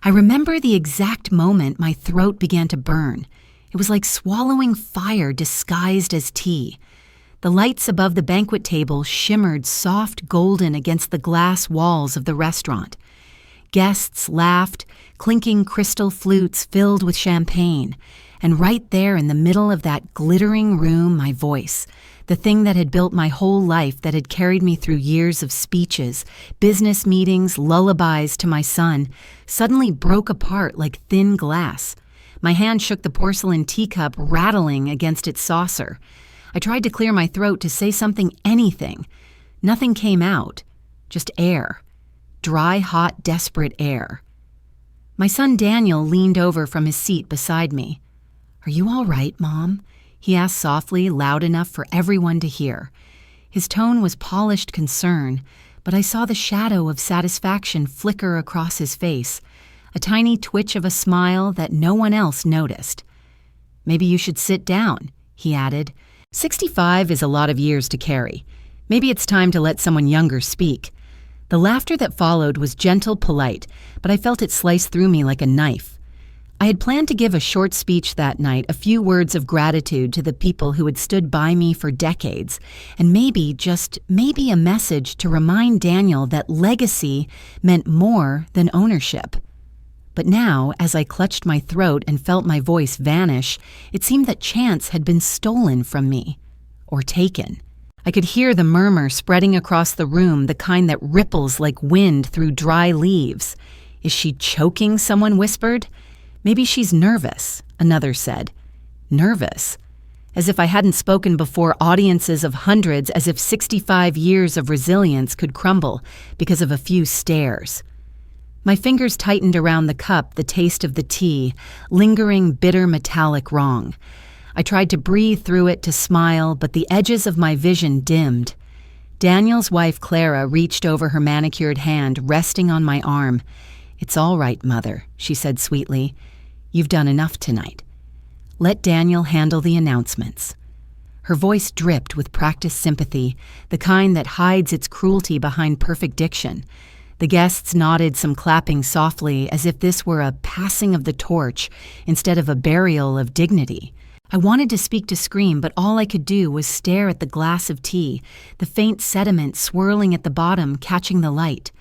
I remember the exact moment my throat began to burn. It was like swallowing fire disguised as tea. The lights above the banquet table shimmered soft golden against the glass walls of the restaurant. Guests laughed, clinking crystal flutes filled with champagne. And right there in the middle of that glittering room, my voice, the thing that had built my whole life, that had carried me through years of speeches, business meetings, lullabies to my son, suddenly broke apart like thin glass. My hand shook the porcelain teacup, rattling against its saucer. I tried to clear my throat to say something, anything. Nothing came out, just air. Dry, hot, desperate air. My son Daniel leaned over from his seat beside me. "Are you all right, Mom?" he asked softly, loud enough for everyone to hear. His tone was polished concern, but I saw the shadow of satisfaction flicker across his face, a tiny twitch of a smile that no one else noticed. "Maybe you should sit down," he added. 65 is a lot of years to carry. Maybe it's time to let someone younger speak." The laughter that followed was gentle, polite, but I felt it slice through me like a knife. I had planned to give a short speech that night, a few words of gratitude to the people who had stood by me for decades, and maybe, just maybe, a message to remind Daniel that legacy meant more than ownership. But now, as I clutched my throat and felt my voice vanish, it seemed that chance had been stolen from me, or taken. I could hear the murmur spreading across the room, the kind that ripples like wind through dry leaves. "Is she choking?" someone whispered. "Maybe she's nervous," another said. Nervous? As if I hadn't spoken before audiences of hundreds, as if 65 years of resilience could crumble because of a few stares. My fingers tightened around the cup, the taste of the tea, lingering bitter metallic wrong. I tried to breathe through it, to smile, but the edges of my vision dimmed. Daniel's wife, Clara, reached over her manicured hand, resting on my arm. "It's all right, Mother," she said sweetly. "You've done enough tonight. Let Daniel handle the announcements." Her voice dripped with practiced sympathy, the kind that hides its cruelty behind perfect diction. The guests nodded, some clapping softly, as if this were a passing of the torch instead of a burial of dignity. I wanted to speak, to scream, but all I could do was stare at the glass of tea, the faint sediment swirling at the bottom, catching the light.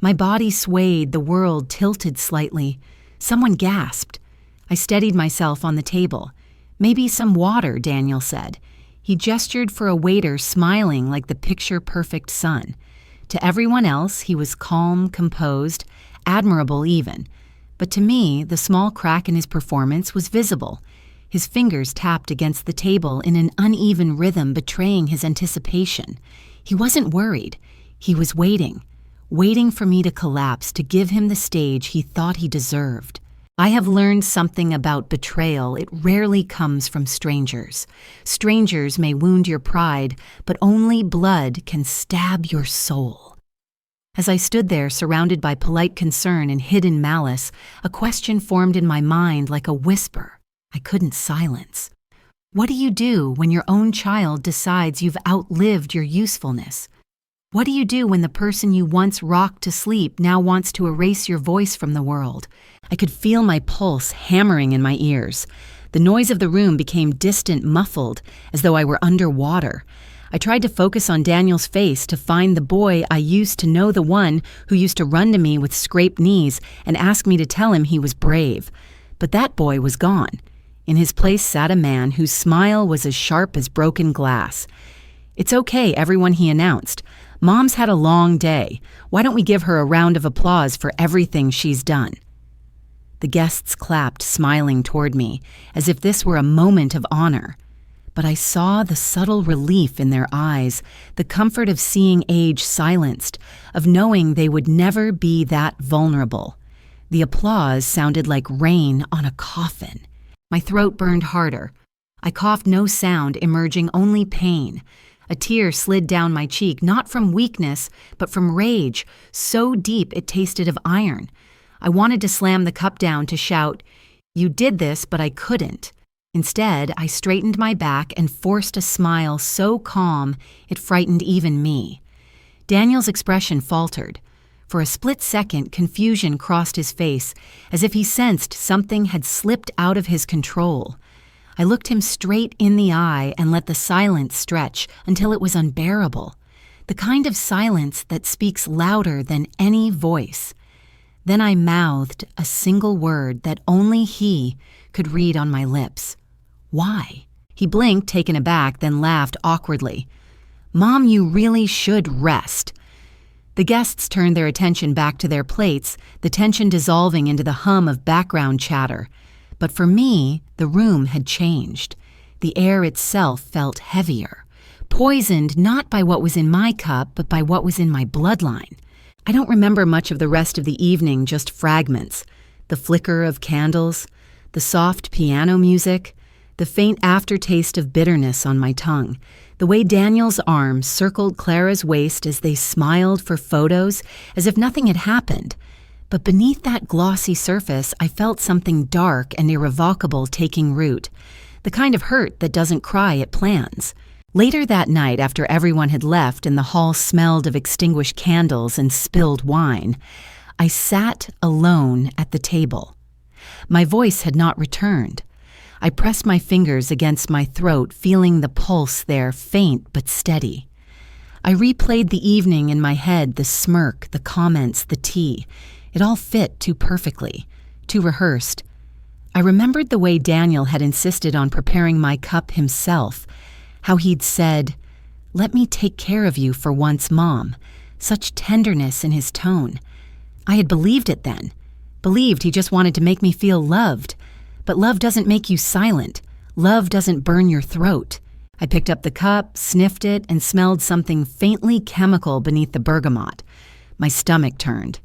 My body swayed, the world tilted slightly. Someone gasped. I steadied myself on the table. "Maybe some water," Daniel said. He gestured for a waiter, smiling like the picture-perfect sun. To everyone else, he was calm, composed, admirable even. But to me, the small crack in his performance was visible. His fingers tapped against the table in an uneven rhythm, betraying his anticipation. He wasn't worried. He was waiting for me to collapse, to give him the stage he thought he deserved. I have learned something about betrayal. It rarely comes from strangers. Strangers may wound your pride, but only blood can stab your soul. As I stood there, surrounded by polite concern and hidden malice, a question formed in my mind like a whisper I couldn't silence. What do you do when your own child decides you've outlived your usefulness? What do you do when the person you once rocked to sleep now wants to erase your voice from the world? I could feel my pulse hammering in my ears. The noise of the room became distant, muffled, as though I were underwater. I tried to focus on Daniel's face, to find the boy I used to know, the one who used to run to me with scraped knees and ask me to tell him he was brave. But that boy was gone. In his place sat a man whose smile was as sharp as broken glass. "It's okay, everyone," he announced. "Mom's had a long day. Why don't we give her a round of applause for everything she's done?" The guests clapped, smiling toward me, as if this were a moment of honor. But I saw the subtle relief in their eyes, the comfort of seeing age silenced, of knowing they would never be that vulnerable. The applause sounded like rain on a coffin. My throat burned harder. I coughed, no sound, emerging only pain. A tear slid down my cheek, not from weakness, but from rage, so deep it tasted of iron. I wanted to slam the cup down, to shout, "You did this," but I couldn't. Instead, I straightened my back and forced a smile so calm it frightened even me. Daniel's expression faltered. For a split second, confusion crossed his face, as if he sensed something had slipped out of his control. I looked him straight in the eye and let the silence stretch until it was unbearable, the kind of silence that speaks louder than any voice. Then I mouthed a single word that only he could read on my lips. Why? He blinked, taken aback, then laughed awkwardly. Mom, you really should rest. The guests turned their attention back to their plates, the tension dissolving into the hum of background chatter. But for me, the room had changed. The air itself felt heavier, poisoned not by what was in my cup, but by what was in my bloodline. I don't remember much of the rest of the evening, just fragments. The flicker of candles, the soft piano music, the faint aftertaste of bitterness on my tongue, the way Daniel's arms circled Clara's waist as they smiled for photos, as if nothing had happened. But beneath that glossy surface, I felt something dark and irrevocable taking root, the kind of hurt that doesn't cry at plans. Later that night, after everyone had left and the hall smelled of extinguished candles and spilled wine, I sat alone at the table. My voice had not returned. I pressed my fingers against my throat, feeling the pulse there, faint but steady. I replayed the evening in my head, the smirk, the comments, the tea. It all fit too perfectly, too rehearsed. I remembered the way Daniel had insisted on preparing my cup himself, how he'd said, "Let me take care of you for once, Mom." Such tenderness in his tone. I had believed it then, believed he just wanted to make me feel loved. But love doesn't make you silent. Love doesn't burn your throat. I picked up the cup, sniffed it, and smelled something faintly chemical beneath the bergamot. My stomach turned.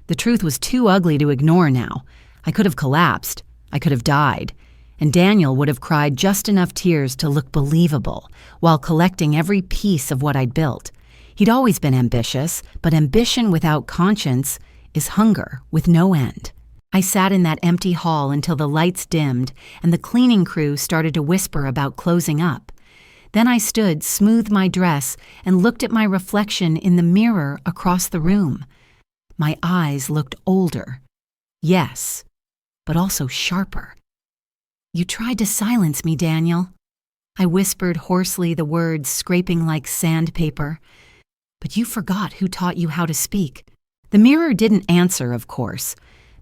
The truth was too ugly to ignore now. I could have collapsed. I could have died. And Daniel would have cried just enough tears to look believable, while collecting every piece of what I'd built. He'd always been ambitious, but ambition without conscience is hunger with no end. I sat in that empty hall until the lights dimmed and the cleaning crew started to whisper about closing up. Then I stood, smoothed my dress, and looked at my reflection in the mirror across the room. My eyes looked older. Yes, but also sharper. "You tried to silence me, Daniel." I whispered hoarsely, the words scraping like sandpaper. "But you forgot who taught you how to speak." The mirror didn't answer, of course.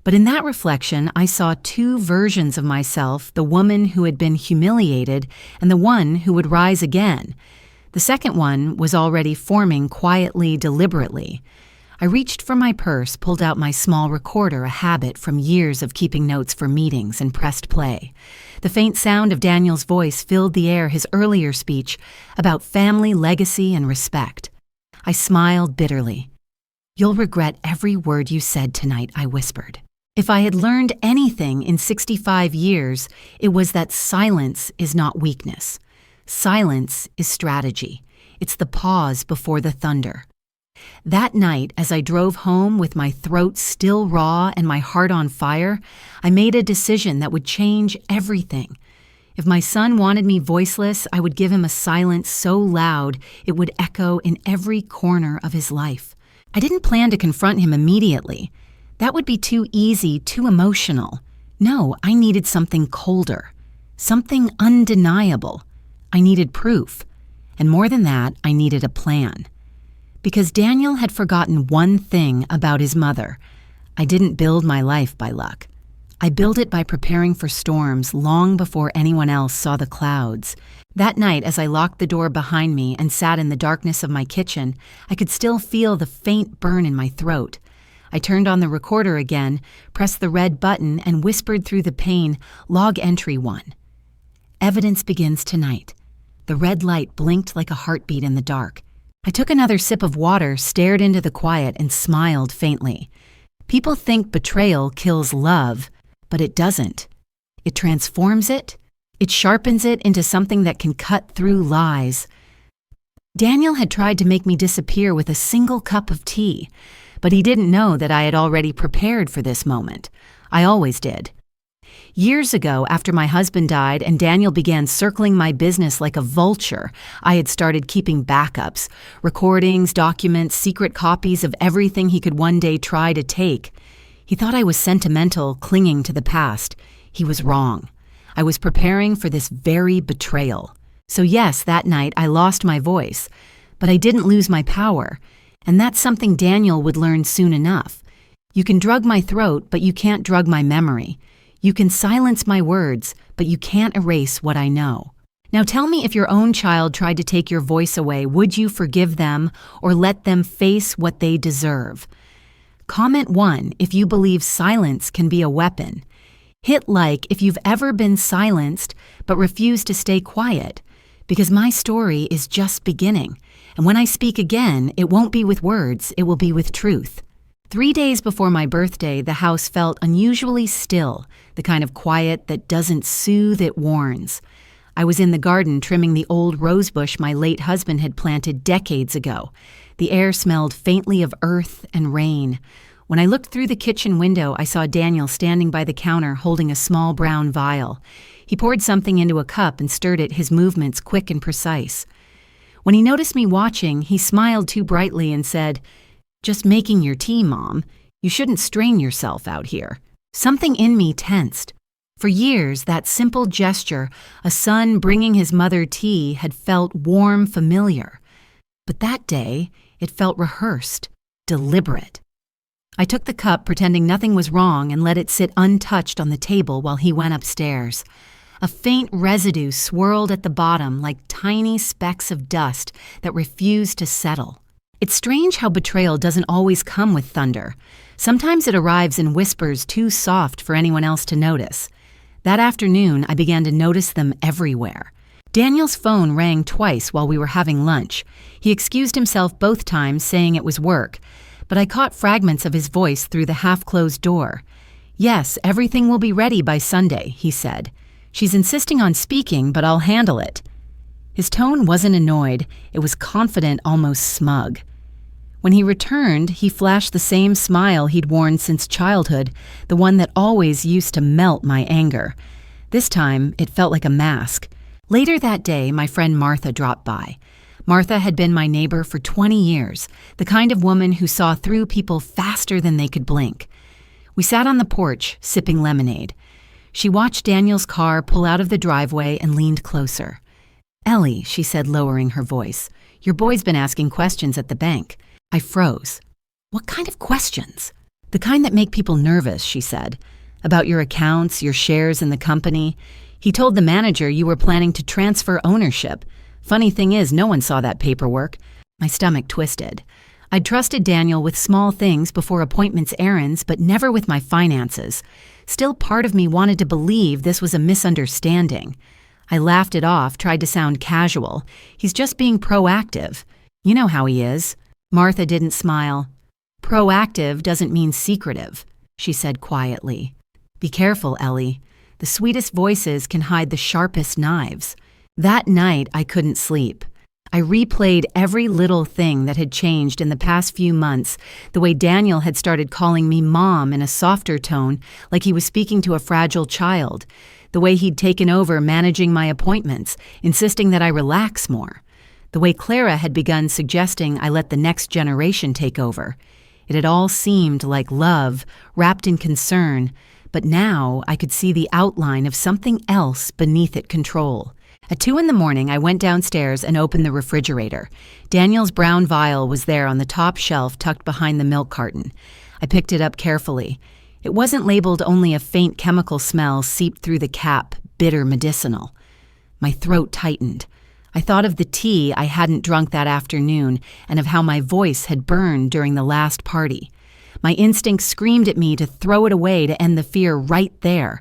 But in that reflection, I saw two versions of myself, the woman who had been humiliated and the one who would rise again. The second one was already forming quietly, deliberately. I reached for my purse, pulled out my small recorder, a habit from years of keeping notes for meetings, and pressed play. The faint sound of Daniel's voice filled the air, his earlier speech about family, legacy, and respect. I smiled bitterly. "You'll regret every word you said tonight," I whispered. If I had learned anything in 65 years, it was that silence is not weakness. Silence is strategy. It's the pause before the thunder. That night, as I drove home with my throat still raw and my heart on fire, I made a decision that would change everything. If my son wanted me voiceless, I would give him a silence so loud it would echo in every corner of his life. I didn't plan to confront him immediately. That would be too easy, too emotional. No, I needed something colder, something undeniable. I needed proof. And more than that, I needed a plan. Because Daniel had forgotten one thing about his mother. I didn't build my life by luck. I built it by preparing for storms long before anyone else saw the clouds. That night, as I locked the door behind me and sat in the darkness of my kitchen, I could still feel the faint burn in my throat. I turned on the recorder again, pressed the red button, and whispered through the pane, "Log entry 1. Evidence begins tonight." The red light blinked like a heartbeat in the dark. I took another sip of water, stared into the quiet, and smiled faintly. People think betrayal kills love, but it doesn't. It transforms it. It sharpens it into something that can cut through lies. Daniel had tried to make me disappear with a single cup of tea. But he didn't know that I had already prepared for this moment. I always did. Years ago, after my husband died and Daniel began circling my business like a vulture, I had started keeping backups, recordings, documents, secret copies of everything he could one day try to take. He thought I was sentimental, clinging to the past. He was wrong. I was preparing for this very betrayal. So yes, that night I lost my voice, but I didn't lose my power. And that's something Daniel would learn soon enough. You can drug my throat, but you can't drug my memory. You can silence my words, but you can't erase what I know. Now tell me, if your own child tried to take your voice away, would you forgive them or let them face what they deserve? Comment 1 if you believe silence can be a weapon. Hit like if you've ever been silenced but refused to stay quiet, because my story is just beginning. And when I speak again, it won't be with words, it will be with truth. 3 days before my birthday, the house felt unusually still, the kind of quiet that doesn't soothe, it warns. I was in the garden trimming the old rosebush my late husband had planted decades ago. The air smelled faintly of earth and rain. When I looked through the kitchen window, I saw Daniel standing by the counter holding a small brown vial. He poured something into a cup and stirred it, his movements quick and precise. When he noticed me watching, he smiled too brightly and said, "Just making your tea, Mom. You shouldn't strain yourself out here." Something in me tensed. For years, that simple gesture, a son bringing his mother tea, had felt warm, familiar. But that day, it felt rehearsed, deliberate. I took the cup, pretending nothing was wrong, and let it sit untouched on the table while he went upstairs. A faint residue swirled at the bottom like tiny specks of dust that refused to settle. It's strange how betrayal doesn't always come with thunder. Sometimes it arrives in whispers too soft for anyone else to notice. That afternoon, I began to notice them everywhere. Daniel's phone rang twice while we were having lunch. He excused himself both times, saying it was work, but I caught fragments of his voice through the half-closed door. "Yes, everything will be ready by Sunday," he said. "She's insisting on speaking, but I'll handle it." His tone wasn't annoyed, it was confident, almost smug. When he returned, he flashed the same smile he'd worn since childhood, the one that always used to melt my anger. This time, it felt like a mask. Later that day, my friend Martha dropped by. Martha had been my neighbor for 20 years, the kind of woman who saw through people faster than they could blink. We sat on the porch, sipping lemonade. She watched Daniel's car pull out of the driveway and leaned closer. "Ellie," she said, lowering her voice, "your boy's been asking questions at the bank." I froze. "What kind of questions?" "The kind that make people nervous," she said. "About your accounts, your shares in the company. He told the manager you were planning to transfer ownership. Funny thing is, no one saw that paperwork." My stomach twisted. I'd trusted Daniel with small things before appointments, errands, but never with my finances. Still, part of me wanted to believe this was a misunderstanding. I laughed it off, tried to sound casual. "He's just being proactive. You know how he is." Martha didn't smile. "Proactive doesn't mean secretive," she said quietly. "Be careful, Ellie. The sweetest voices can hide the sharpest knives." That night, I couldn't sleep. I replayed every little thing that had changed in the past few months, the way Daniel had started calling me Mom in a softer tone, like he was speaking to a fragile child, the way he'd taken over managing my appointments, insisting that I relax more, the way Clara had begun suggesting I let the next generation take over. It had all seemed like love, wrapped in concern, but now I could see the outline of something else beneath it control. At 2 a.m, I went downstairs and opened the refrigerator. Daniel's brown vial was there on the top shelf tucked behind the milk carton. I picked it up carefully. It wasn't labeled, only a faint chemical smell seeped through the cap, bitter medicinal. My throat tightened. I thought of the tea I hadn't drunk that afternoon and of how my voice had burned during the last party. My instinct screamed at me to throw it away to end the fear right there.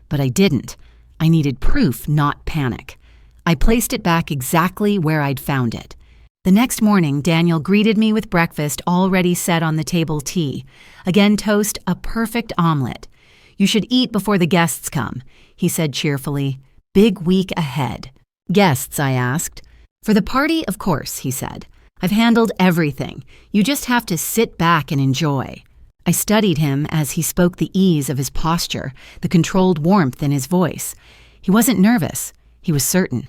But I didn't. I needed proof, not panic. I placed it back exactly where I'd found it. The next morning, Daniel greeted me with breakfast already set on the table, tea. Again toast, a perfect omelet. "You should eat before the guests come," he said cheerfully. "Big week ahead." "Guests?" I asked. "For the party, of course," he said. "I've handled everything. You just have to sit back and enjoy." I studied him as he spoke, the ease of his posture, the controlled warmth in his voice. He wasn't nervous, he was certain,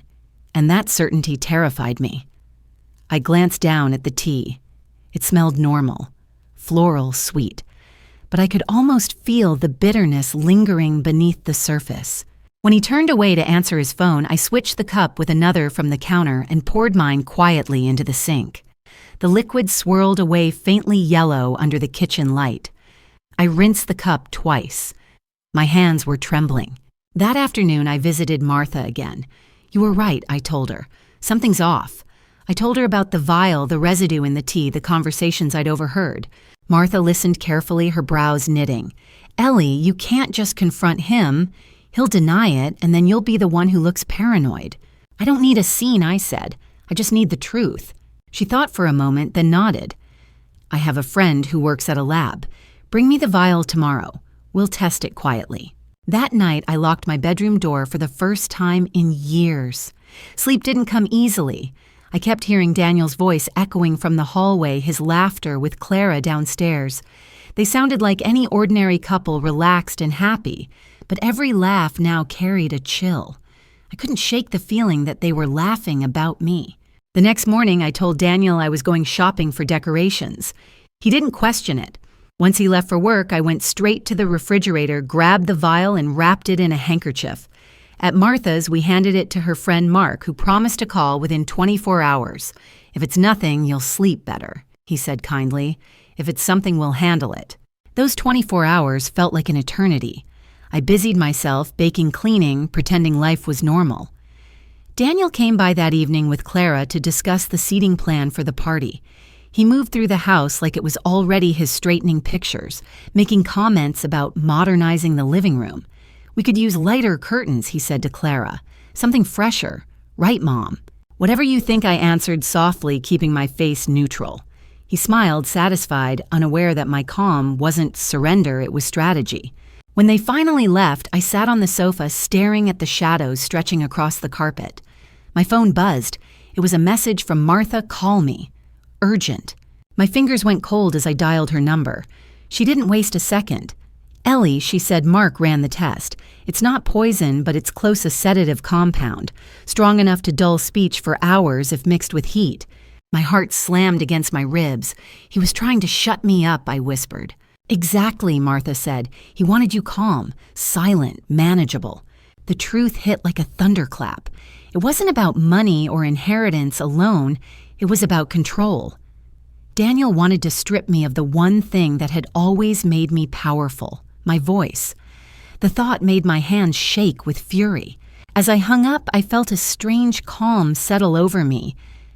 and that certainty terrified me. I glanced down at the tea. It smelled normal, floral sweet, but I could almost feel the bitterness lingering beneath the surface. When he turned away to answer his phone, I switched the cup with another from the counter and poured mine quietly into the sink. The liquid swirled away faintly yellow under the kitchen light. I rinsed the cup twice. My hands were trembling. That afternoon, I visited Martha again. "You were right," I told her. "Something's off." I told her about the vial, the residue in the tea, the conversations I'd overheard. Martha listened carefully, her brows knitting. "Ellie, you can't just confront him. He'll deny it, and then you'll be the one who looks paranoid." "I don't need a scene," I said. "I just need the truth." She thought for a moment, then nodded. "I have a friend who works at a lab. Bring me the vial tomorrow. We'll test it quietly." That night, I locked my bedroom door for the first time in years. Sleep didn't come easily. I kept hearing Daniel's voice echoing from the hallway, his laughter with Clara downstairs. They sounded like any ordinary couple, relaxed and happy, but every laugh now carried a chill. I couldn't shake the feeling that they were laughing about me. The next morning, I told Daniel I was going shopping for decorations. He didn't question it. Once he left for work, I went straight to the refrigerator, grabbed the vial, and wrapped it in a handkerchief. At Martha's, we handed it to her friend Mark, who promised to call within 24 hours. "If it's nothing, you'll sleep better," he said kindly. "If it's something, we'll handle it." Those 24 hours felt like an eternity. I busied myself, baking, cleaning, pretending life was normal. Daniel came by that evening with Clara to discuss the seating plan for the party. He moved through the house like it was already his straightening pictures, making comments about modernizing the living room. "We could use lighter curtains," he said to Clara. "Something fresher. Right, Mom?" "Whatever you think," I answered softly, keeping my face neutral. He smiled, satisfied, unaware that my calm wasn't surrender, it was strategy. When they finally left, I sat on the sofa staring at the shadows stretching across the carpet. My phone buzzed. It was a message from Martha. "Call me. Urgent." My fingers went cold as I dialed her number. She didn't waste a second. "Ellie," she said, "Mark ran the test. It's not poison, but it's close a sedative compound, strong enough to dull speech for hours if mixed with heat." My heart slammed against my ribs. "He was trying to shut me up," I whispered. "Exactly," Martha said. "He wanted you calm, silent, manageable." The truth hit like a thunderclap. It wasn't about money or inheritance alone. It was about control. Daniel wanted to strip me of the one thing that had always made me powerful, my voice. The thought made my hands shake with fury. As I hung up, I felt a strange calm settle over me.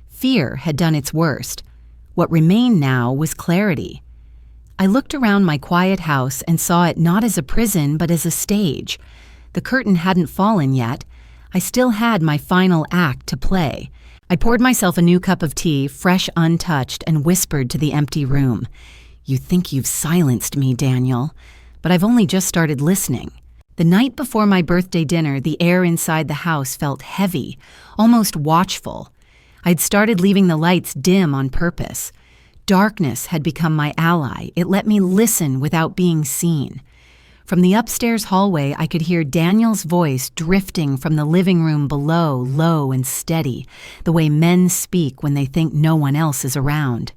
Fear had done its worst. What remained now was clarity. I looked around my quiet house and saw it not as a prison but as a stage. The curtain hadn't fallen yet. I still had my final act to play. I poured myself a new cup of tea, fresh, untouched, and whispered to the empty room. "You think you've silenced me, Daniel, but I've only just started listening." The night before my birthday dinner, the air inside the house felt heavy, almost watchful. I'd started leaving the lights dim on purpose. Darkness had become my ally. It let me listen without being seen. From the upstairs hallway, I could hear Daniel's voice drifting from the living room below, low and steady, the way men speak when they think no one else is around.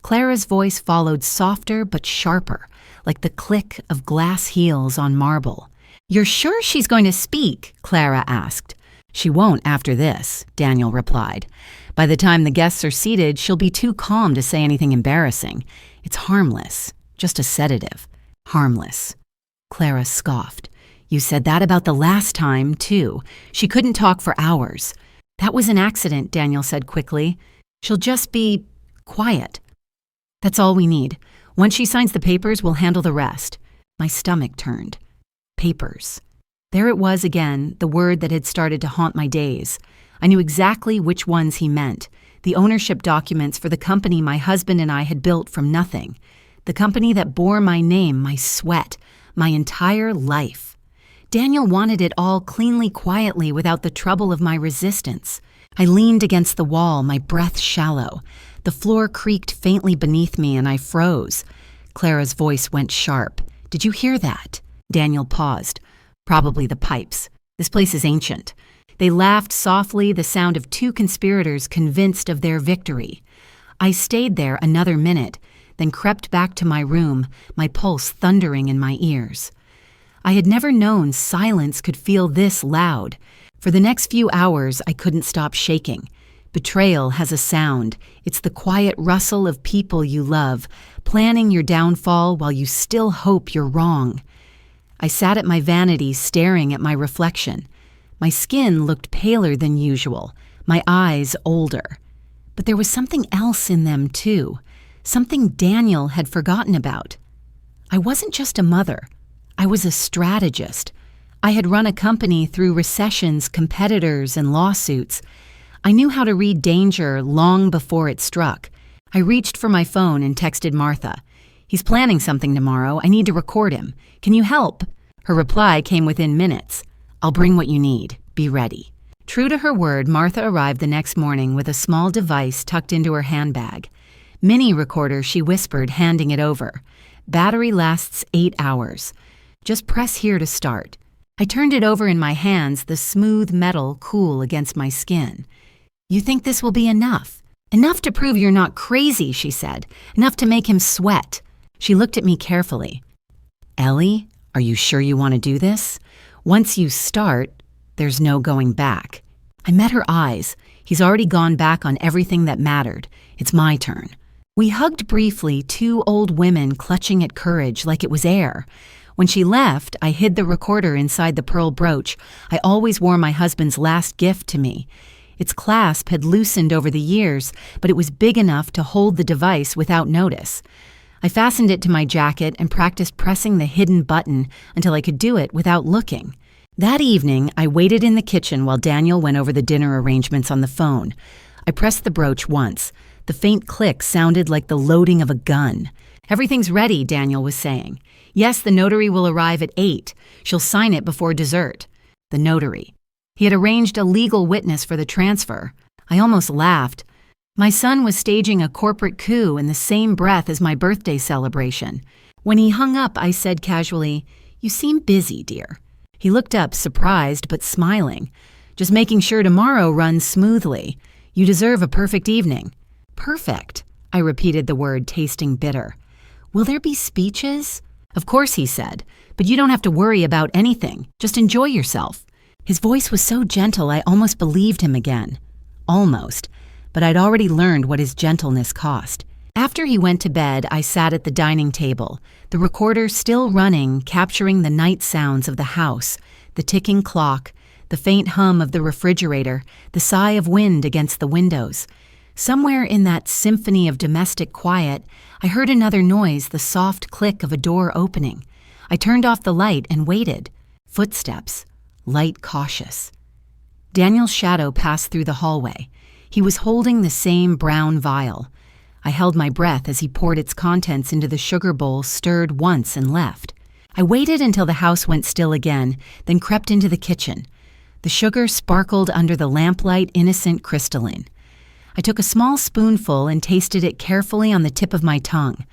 Clara's voice followed, softer but sharper, like the click of glass heels on marble. "You're sure she's going to speak?" Clara asked. "She won't after this," Daniel replied. "By the time the guests are seated, she'll be too calm to say anything embarrassing. It's harmless, just a sedative. Harmless." Clara scoffed. "You said that about the last time, too. She couldn't talk for hours." "That was an accident," Daniel said quickly. "She'll just be quiet. That's all we need. Once she signs the papers, we'll handle the rest." My stomach turned. Papers. There it was again, the word that had started to haunt my days. I knew exactly which ones he meant. The ownership documents for the company my husband and I had built from nothing. The company that bore my name, my sweat, my entire life. Daniel wanted it all cleanly, quietly, without the trouble of my resistance. I leaned against the wall, my breath shallow. The floor creaked faintly beneath me and I froze. Clara's voice went sharp. "Did you hear that?" Daniel paused. "Probably the pipes. This place is ancient." They laughed softly, the sound of two conspirators convinced of their victory. I stayed there another minute, then crept back to my room, my pulse thundering in my ears. I had never known silence could feel this loud. For the next few hours, I couldn't stop shaking. Betrayal has a sound. It's the quiet rustle of people you love, planning your downfall while you still hope you're wrong. I sat at my vanity staring at my reflection. My skin looked paler than usual, my eyes older. But there was something else in them too, something Daniel had forgotten about. I wasn't just a mother. I was a strategist. I had run a company through recessions, competitors, and lawsuits. I knew how to read danger long before it struck. I reached for my phone and texted Martha. "He's planning something tomorrow. I need to record him. Can you help?" Her reply came within minutes. "I'll bring what you need. Be ready." True to her word, Martha arrived the next morning with a small device tucked into her handbag. "Mini recorder," she whispered, handing it over. "Battery lasts 8 hours. Just press here to start." I turned it over in my hands, the smooth metal cool against my skin. "You think this will be enough?" "Enough to prove you're not crazy," she said. "Enough to make him sweat." She looked at me carefully. "Ellie, are you sure you want to do this? Once you start, there's no going back." I met her eyes. "He's already gone back on everything that mattered. It's my turn." We hugged briefly, two old women clutching at courage like it was air. When she left, I hid the recorder inside the pearl brooch I always wore my husband's last gift to me. Its clasp had loosened over the years, but it was big enough to hold the device without notice. I fastened it to my jacket and practiced pressing the hidden button until I could do it without looking. That evening, I waited in the kitchen while Daniel went over the dinner arrangements on the phone. I pressed the brooch once. The faint click sounded like the loading of a gun. "Everything's ready," Daniel was saying. "Yes, the notary will arrive at 8. She'll sign it before dessert." The notary. He had arranged a legal witness for the transfer. I almost laughed. My son was staging a corporate coup in the same breath as my birthday celebration. When he hung up, I said casually, "You seem busy, dear." He looked up, surprised but smiling. "Just making sure tomorrow runs smoothly. You deserve a perfect evening." "Perfect," I repeated the word, tasting bitter. "Will there be speeches?" "Of course," he said, "but you don't have to worry about anything. Just enjoy yourself." His voice was so gentle I almost believed him again. Almost, but I'd already learned what his gentleness cost. After he went to bed, I sat at the dining table, the recorder still running, capturing the night sounds of the house, the ticking clock, the faint hum of the refrigerator, the sigh of wind against the windows. Somewhere in that symphony of domestic quiet, I heard another noise, the soft click of a door opening. I turned off the light and waited. Footsteps, light cautious. Daniel's shadow passed through the hallway. He was holding the same brown vial. I held my breath as he poured its contents into the sugar bowl, stirred once and left. I waited until the house went still again, then crept into the kitchen. The sugar sparkled under the lamplight, innocent crystalline. I took a small spoonful and tasted it carefully on the tip of my tongue.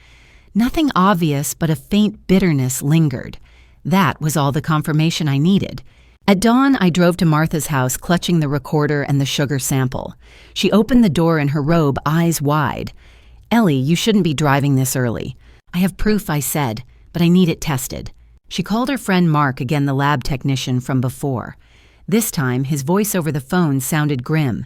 Nothing obvious, but a faint bitterness lingered. That was all the confirmation I needed. At dawn, I drove to Martha's house, clutching the recorder and the sugar sample. She opened the door in her robe, eyes wide. "Ellie, you shouldn't be driving this early." "I have proof," I said, "but I need it tested." She called her friend Mark, again the lab technician from before. This time, his voice over the phone sounded grim.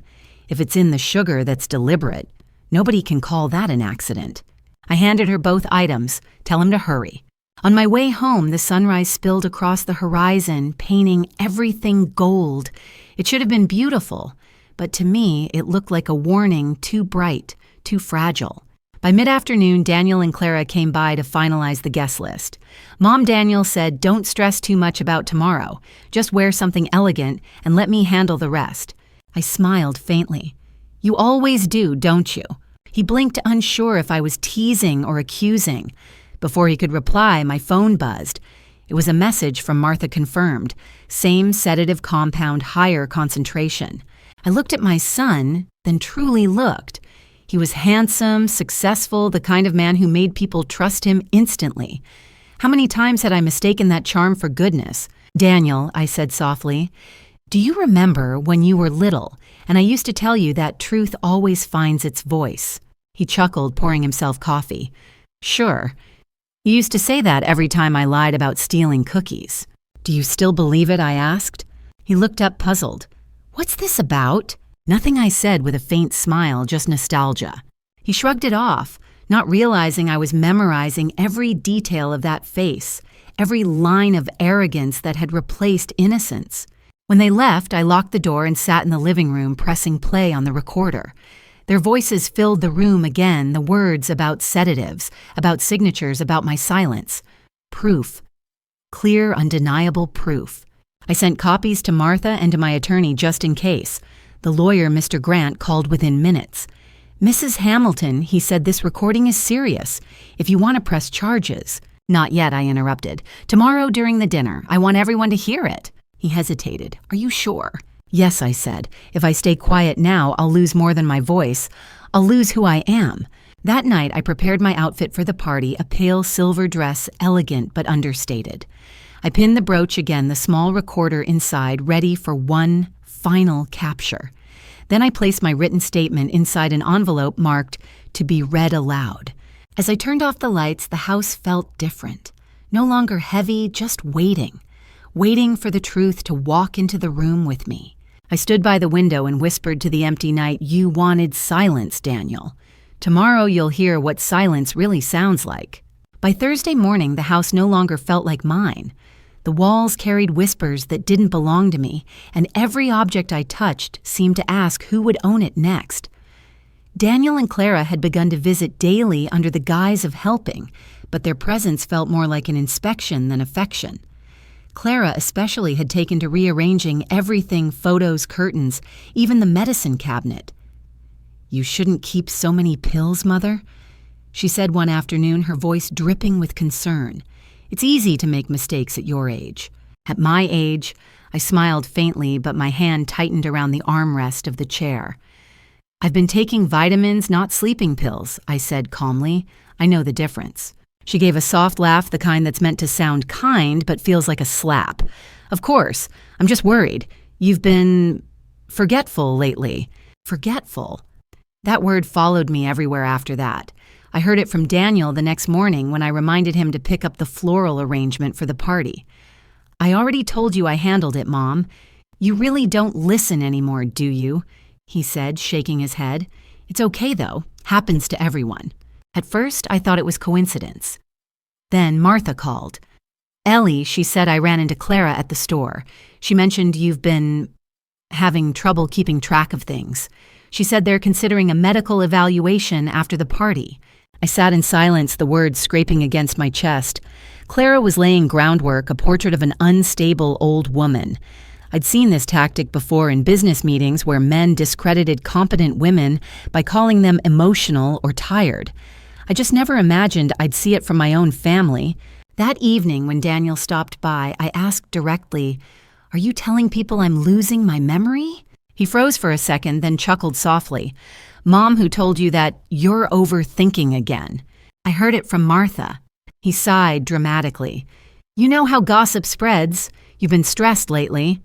"If it's in the sugar, that's deliberate. Nobody can call that an accident." I handed her both items. "Tell him to hurry." On my way home, the sunrise spilled across the horizon, painting everything gold. It should have been beautiful, but to me, it looked like a warning, too bright, too fragile. By mid-afternoon, Daniel and Clara came by to finalize the guest list. Mom Daniel said, "Don't stress too much about tomorrow. Just wear something elegant and let me handle the rest." I smiled faintly. "You always do, don't you?" He blinked, unsure if I was teasing or accusing. Before he could reply, my phone buzzed. It was a message from Martha confirmed. Same sedative compound, higher concentration. I looked at my son, then truly looked. He was handsome, successful, the kind of man who made people trust him instantly. How many times had I mistaken that charm for goodness? "Daniel," I said softly, "do you remember when you were little and I used to tell you that truth always finds its voice?" He chuckled, pouring himself coffee. "Sure. You used to say that every time I lied about stealing cookies." "Do you still believe it?" I asked. He looked up puzzled. "What's this about?" Nothing, I said with a faint smile, just nostalgia. He shrugged it off, not realizing I was memorizing every detail of that face, every line of arrogance that had replaced innocence. When they left, I locked the door and sat in the living room pressing play on the recorder. Their voices filled the room again, the words about sedatives, about signatures, about my silence. Proof. Clear, undeniable proof. I sent copies to Martha and to my attorney just in case. The lawyer, Mr. Grant, called within minutes. "Mrs. Hamilton," he said, "this recording is serious. If you want to press charges—" "Not yet," I interrupted. "Tomorrow during the dinner. I want everyone to hear it." He hesitated. "Are you sure?" "Yes," I said. "If I stay quiet now, I'll lose more than my voice. I'll lose who I am." That night, I prepared my outfit for the party, a pale silver dress, elegant but understated. I pinned the brooch again, the small recorder inside, ready for one final capture. Then I placed my written statement inside an envelope marked, "To be read aloud." As I turned off the lights, the house felt different. No longer heavy, just waiting for the truth to walk into the room with me. I stood by the window and whispered to the empty night, "You wanted silence, Daniel. Tomorrow you'll hear what silence really sounds like." By Thursday morning, the house no longer felt like mine. The walls carried whispers that didn't belong to me, and every object I touched seemed to ask who would own it next. Daniel and Clara had begun to visit daily under the guise of helping, but their presence felt more like an inspection than affection. Clara especially had taken to rearranging everything, photos, curtains, even the medicine cabinet. "You shouldn't keep so many pills, Mother," she said one afternoon, her voice dripping with concern. "It's easy to make mistakes at your age." At my age, I smiled faintly, but my hand tightened around the armrest of the chair. "I've been taking vitamins, not sleeping pills," I said calmly. "I know the difference." She gave a soft laugh, the kind that's meant to sound kind but feels like a slap. "Of course, I'm just worried. You've been forgetful lately." Forgetful. That word followed me everywhere after that. I heard it from Daniel the next morning when I reminded him to pick up the floral arrangement for the party. "I already told you I handled it, Mom. You really don't listen anymore, do you?" he said, shaking his head. "It's okay, though. Happens to everyone." At first, I thought it was coincidence. Then Martha called. "Ellie," she said, "I ran into Clara at the store. She mentioned you've been having trouble keeping track of things. She said they're considering a medical evaluation after the party." I sat in silence, the words scraping against my chest. Clara was laying groundwork, a portrait of an unstable old woman. I'd seen this tactic before in business meetings where men discredited competent women by calling them emotional or tired. I just never imagined I'd see it from my own family. That evening when Daniel stopped by, I asked directly, "Are you telling people I'm losing my memory?" He froze for a second, then chuckled softly. "Mom who told you that you're overthinking again." I heard it from Martha. He sighed dramatically. "You know how gossip spreads. You've been stressed lately."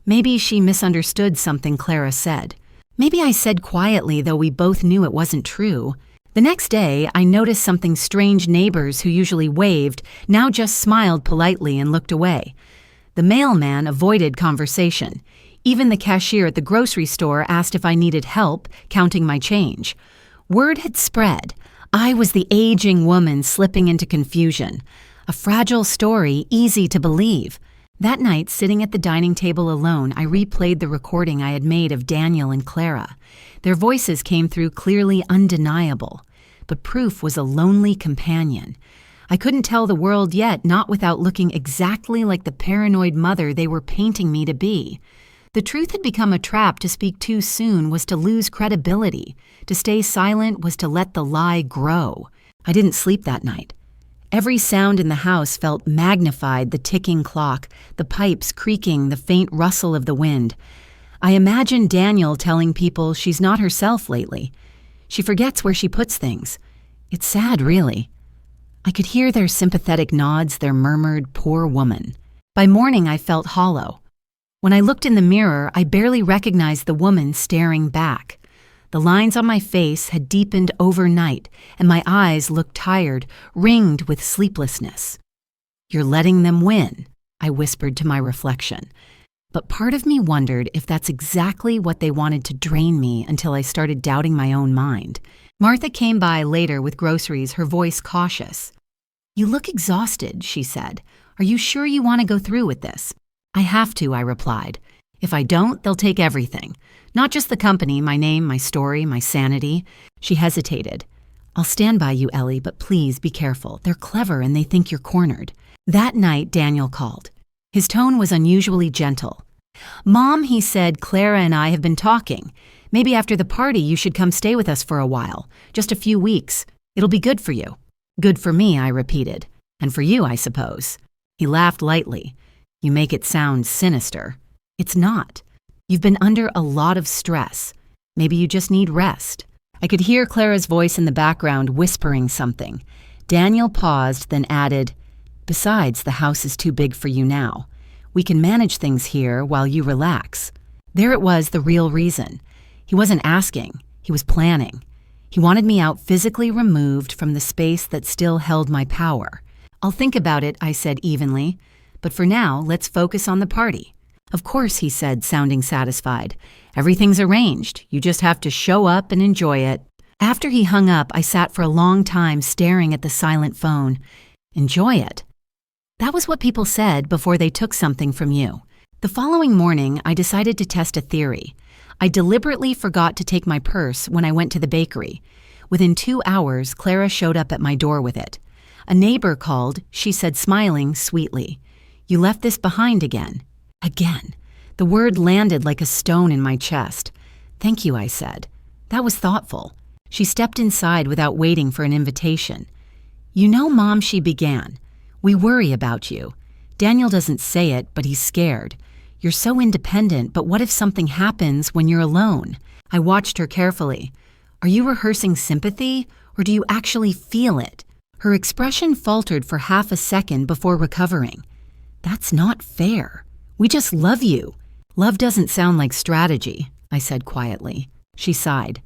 Maybe she misunderstood something Clara said. Maybe I said quietly, though we both knew it wasn't true. The next day, I noticed something strange. Neighbors who usually waved now just smiled politely and looked away. The mailman avoided conversation. Even the cashier at the grocery store asked if I needed help counting my change. Word had spread. I was the aging woman slipping into confusion. A fragile story, easy to believe. That night, sitting at the dining table alone, I replayed the recording I had made of Daniel and Clara. Their voices came through clearly undeniable, but proof was a lonely companion. I couldn't tell the world yet, not without looking exactly like the paranoid mother they were painting me to be. The truth had become a trap. To speak too soon was to lose credibility. To stay silent was to let the lie grow. I didn't sleep that night. Every sound in the house felt magnified, the ticking clock, the pipes creaking, the faint rustle of the wind. I imagined Daniel telling people she's not herself lately. She forgets where she puts things. It's sad, really." I could hear their sympathetic nods, their murmured, "Poor woman." By morning, I felt hollow. When I looked in the mirror, I barely recognized the woman staring back. The lines on my face had deepened overnight, and my eyes looked tired, ringed with sleeplessness. "You're letting them win," I whispered to my reflection. But part of me wondered if that's exactly what they wanted to drain me until I started doubting my own mind. Martha came by later with groceries, her voice cautious. "You look exhausted," she said. "Are you sure you want to go through with this?" "I have to," I replied. "If I don't, they'll take everything. Not just the company, my name, my story, my sanity." She hesitated. "I'll stand by you, Ellie, but please be careful. They're clever and they think you're cornered." That night, Daniel called. His tone was unusually gentle. "Mom," he said, "Clara and I have been talking. Maybe after the party you should come stay with us for a while. Just a few weeks. It'll be good for you." "Good for me," I repeated. "And for you, I suppose." He laughed lightly. "You make it sound sinister." "It's not. You've been under a lot of stress. Maybe you just need rest." I could hear Clara's voice in the background whispering something. Daniel paused, then added, "Besides, the house is too big for you now. We can manage things here while you relax." There it was, the real reason. He wasn't asking, he was planning. He wanted me out physically removed from the space that still held my power. "I'll think about it," I said evenly. "But for now, let's focus on the party." "Of course," he said, sounding satisfied. "Everything's arranged. You just have to show up and enjoy it." After he hung up, I sat for a long time staring at the silent phone. Enjoy it? That was what people said before they took something from you. The following morning, I decided to test a theory. I deliberately forgot to take my purse when I went to the bakery. Within 2 hours, Clara showed up at my door with it. A neighbor called. She said, smiling sweetly, "You left this behind again." Again. The word landed like a stone in my chest. "Thank you," I said. That was thoughtful. She stepped inside without waiting for an invitation. "You know, Mom," she began, "we worry about you. Daniel doesn't say it, but he's scared. You're so independent, but what if something happens when you're alone?" I watched her carefully. "Are you rehearsing sympathy, or do you actually feel it?" Her expression faltered for half a second before recovering. "That's not fair. We just love you." "Love doesn't sound like strategy," I said quietly. She sighed.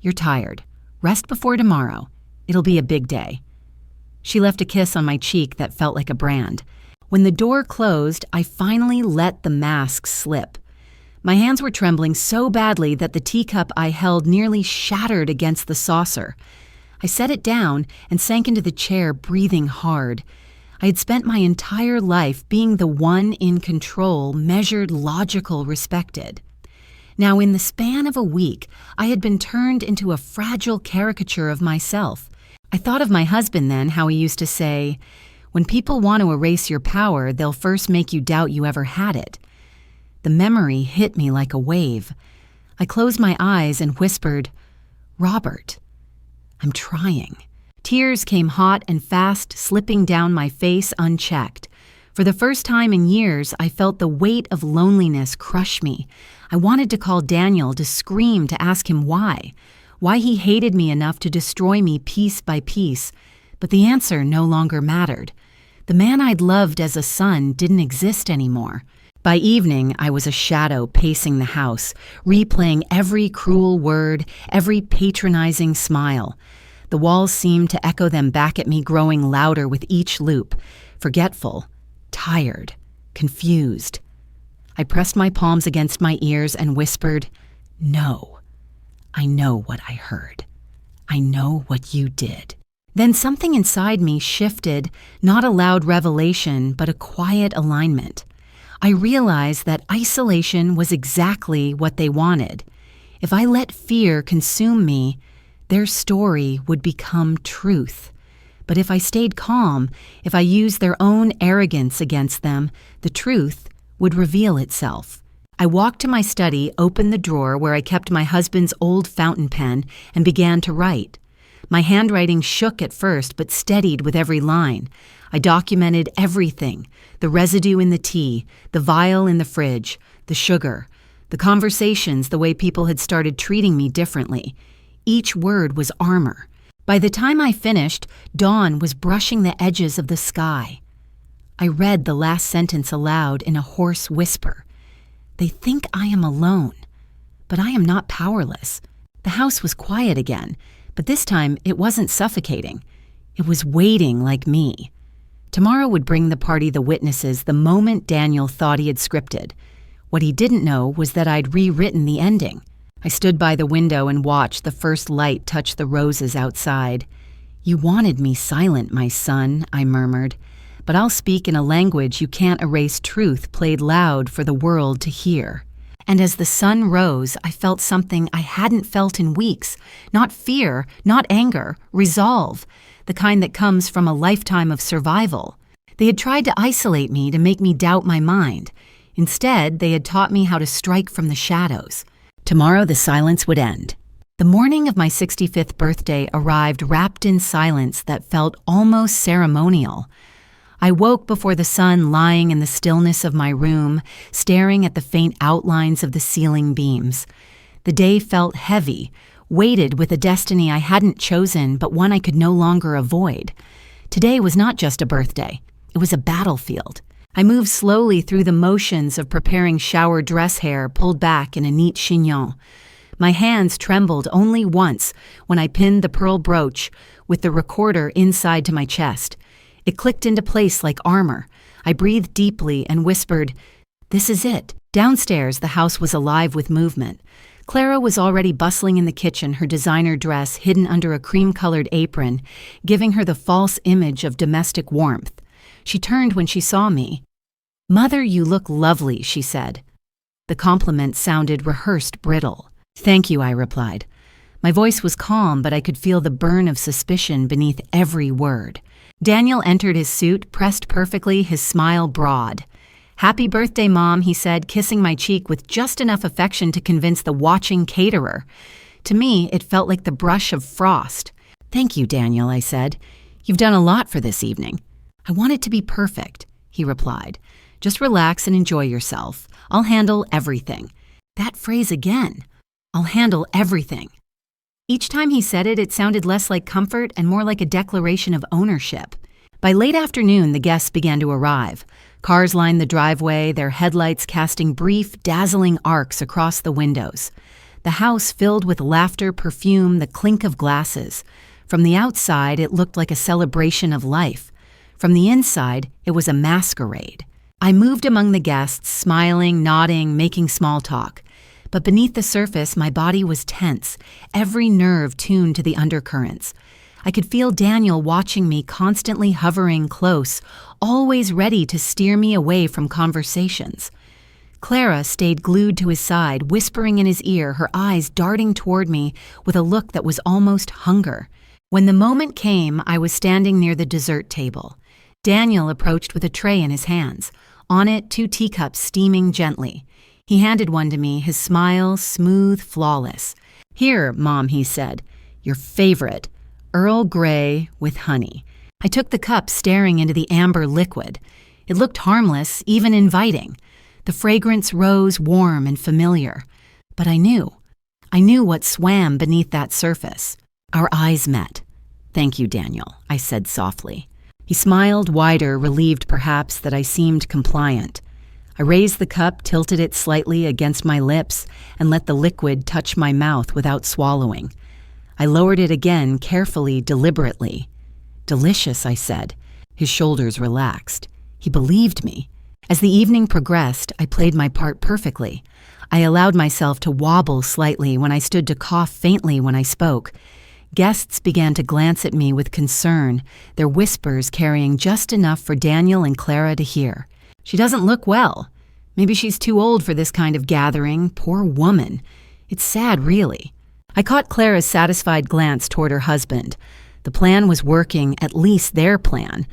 "You're tired. Rest before tomorrow. It'll be a big day." She left a kiss on my cheek that felt like a brand. When the door closed, I finally let the mask slip. My hands were trembling so badly that the teacup I held nearly shattered against the saucer. I set it down and sank into the chair, breathing hard. I had spent my entire life being the one in control, measured, logical, respected. Now, in the span of a week, I had been turned into a fragile caricature of myself. I thought of my husband then, how he used to say, "When people want to erase your power, they'll first make you doubt you ever had it." The memory hit me like a wave. I closed my eyes and whispered, "Robert, I'm trying." Tears came hot and fast, slipping down my face unchecked. For the first time in years, I felt the weight of loneliness crush me. I wanted to call Daniel, to scream, to ask him why he hated me enough to destroy me piece by piece. But the answer no longer mattered. The man I'd loved as a son didn't exist anymore. By evening, I was a shadow pacing the house, replaying every cruel word, every patronizing smile. The walls seemed to echo them back at me, growing louder with each loop. Forgetful, tired, confused. I pressed my palms against my ears and whispered, "No, I know what I heard. I know what you did." Then something inside me shifted, not a loud revelation, but a quiet alignment. I realized that isolation was exactly what they wanted. If I let fear consume me, their story would become truth. But if I stayed calm, if I used their own arrogance against them, the truth would reveal itself. I walked to my study, opened the drawer where I kept my husband's old fountain pen, and began to write. My handwriting shook at first, but steadied with every line. I documented everything: the residue in the tea, the vial in the fridge, the sugar, the conversations, the way people had started treating me differently. Each word was armor. By the time I finished, dawn was brushing the edges of the sky. I read the last sentence aloud in a hoarse whisper. They think I am alone, but I am not powerless. The house was quiet again, but this time it wasn't suffocating. It was waiting like me. Tomorrow would bring the party the witnesses the moment Daniel thought he had scripted. What he didn't know was that I'd rewritten the ending. I stood by the window and watched the first light touch the roses outside. "You wanted me silent, my son," I murmured, "but I'll speak in a language you can't erase truth played loud for the world to hear." And as the sun rose, I felt something I hadn't felt in weeks. Not fear, not anger, resolve, the kind that comes from a lifetime of survival. They had tried to isolate me to make me doubt my mind. Instead, they had taught me how to strike from the shadows. Tomorrow the silence would end. The morning of my 65th birthday arrived wrapped in silence that felt almost ceremonial. I woke before the sun, lying in the stillness of my room, staring at the faint outlines of the ceiling beams. The day felt heavy, weighted with a destiny I hadn't chosen but one I could no longer avoid. Today was not just a birthday. It was a battlefield. I moved slowly through the motions of preparing shower dress hair pulled back in a neat chignon. My hands trembled only once when I pinned the pearl brooch with the recorder inside to my chest. It clicked into place like armor. I breathed deeply and whispered, "This is it." Downstairs, the house was alive with movement. Clara was already bustling in the kitchen, her designer dress hidden under a cream-colored apron, giving her the false image of domestic warmth. She turned when she saw me. "Mother, you look lovely," she said. The compliment sounded rehearsed brittle. "Thank you," I replied. My voice was calm, but I could feel the burn of suspicion beneath every word. Daniel entered his suit, pressed perfectly, his smile broad. "Happy birthday, Mom," he said, kissing my cheek with just enough affection to convince the watching caterer. To me, it felt like the brush of frost. "Thank you, Daniel," I said. "You've done a lot for this evening." "I want it to be perfect," he replied. "Just relax and enjoy yourself. I'll handle everything." That phrase again. "I'll handle everything." Each time he said it, it sounded less like comfort and more like a declaration of ownership. By late afternoon, the guests began to arrive. Cars lined the driveway, their headlights casting brief, dazzling arcs across the windows. The house filled with laughter, perfume, the clink of glasses. From the outside, it looked like a celebration of life. From the inside, it was a masquerade. I moved among the guests, smiling, nodding, making small talk. But beneath the surface, my body was tense, every nerve tuned to the undercurrents. I could feel Daniel watching me, constantly hovering close, always ready to steer me away from conversations. Clara stayed glued to his side, whispering in his ear, her eyes darting toward me with a look that was almost hunger. When the moment came, I was standing near the dessert table. Daniel approached with a tray in his hands. On it, 2 teacups steaming gently. He handed one to me, his smile smooth, flawless. "Here, Mom," he said, "your favorite, Earl Grey with honey." I took the cup, staring into the amber liquid. It looked harmless, even inviting. The fragrance rose warm and familiar. But I knew what swam beneath that surface. Our eyes met. "Thank you, Daniel," I said softly. He smiled wider, relieved perhaps that I seemed compliant. I raised the cup, tilted it slightly against my lips, and let the liquid touch my mouth without swallowing. I lowered it again, carefully, deliberately. "Delicious," I said. His shoulders relaxed. He believed me. As the evening progressed, I played my part perfectly. I allowed myself to wobble slightly when I stood to cough faintly when I spoke. Guests began to glance at me with concern, their whispers carrying just enough for Daniel and Clara to hear. "She doesn't look well. Maybe she's too old for this kind of gathering. Poor woman. It's sad, really." I caught Clara's satisfied glance toward her husband. The plan was working, at least their plan.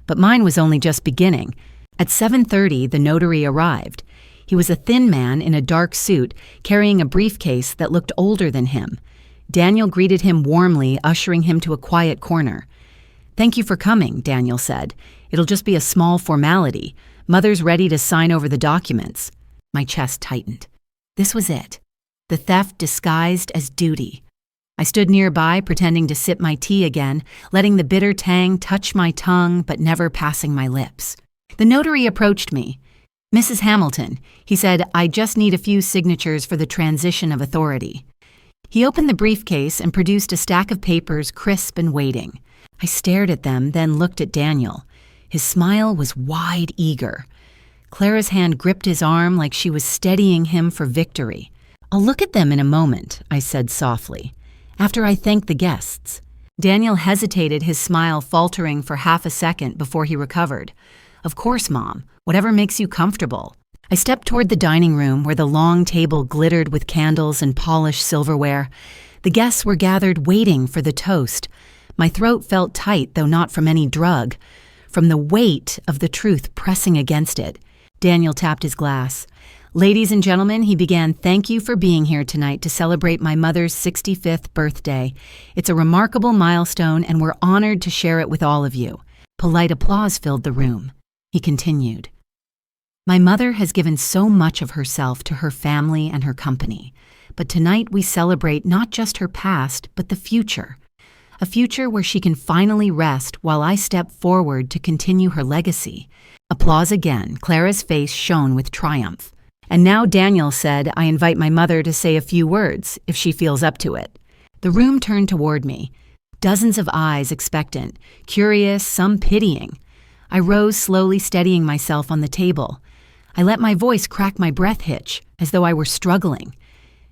But mine was only just beginning. At 7:30, the notary arrived. He was a thin man in a dark suit, carrying a briefcase that looked older than him. Daniel greeted him warmly, ushering him to a quiet corner. "Thank you for coming," Daniel said. "It'll just be a small formality. Mother's ready to sign over the documents." My chest tightened. This was it. The theft disguised as duty. I stood nearby, pretending to sip my tea again, letting the bitter tang touch my tongue but never passing my lips. The notary approached me. "Mrs. Hamilton," he said, "I just need a few signatures for the transition of authority." He opened the briefcase and produced a stack of papers, crisp and waiting. I stared at them, then looked at Daniel. His smile was wide, eager. Clara's hand gripped his arm like she was steadying him for victory. "I'll look at them in a moment," I said softly, "after I thank the guests." Daniel hesitated, his smile faltering for half a second before he recovered. "Of course, Mom. Whatever makes you comfortable." I stepped toward the dining room where the long table glittered with candles and polished silverware. The guests were gathered waiting for the toast. My throat felt tight, though not from any drug, from the weight of the truth pressing against it. Daniel tapped his glass. "Ladies and gentlemen," he began, "thank you for being here tonight to celebrate my mother's 65th birthday. It's a remarkable milestone, and we're honored to share it with all of you." Polite applause filled the room. He continued, "My mother has given so much of herself to her family and her company, but tonight we celebrate not just her past, but the future. A future where she can finally rest while I step forward to continue her legacy." Applause again. Clara's face shone with triumph. "And now," Daniel said, "I invite my mother to say a few words, if she feels up to it." The room turned toward me. Dozens of eyes expectant, curious, some pitying. I rose slowly, steadying myself on the table. I let my voice crack my breath hitch, as though I were struggling.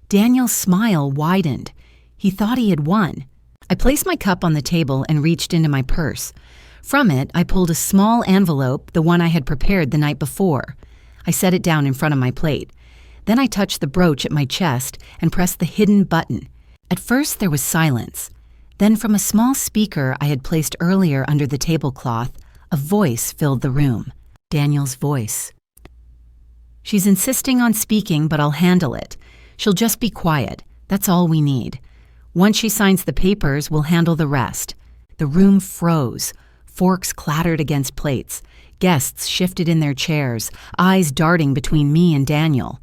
Daniel's smile widened. He thought he had won. I placed my cup on the table and reached into my purse. From it, I pulled a small envelope, the one I had prepared the night before. I set it down in front of my plate. Then I touched the brooch at my chest and pressed the hidden button. At first, there was silence. Then, from a small speaker I had placed earlier under the tablecloth, a voice filled the room. Daniel's voice. "She's insisting on speaking, but I'll handle it. She'll just be quiet. That's all we need. Once she signs the papers, we'll handle the rest." The room froze. Forks clattered against plates. Guests shifted in their chairs, eyes darting between me and Daniel.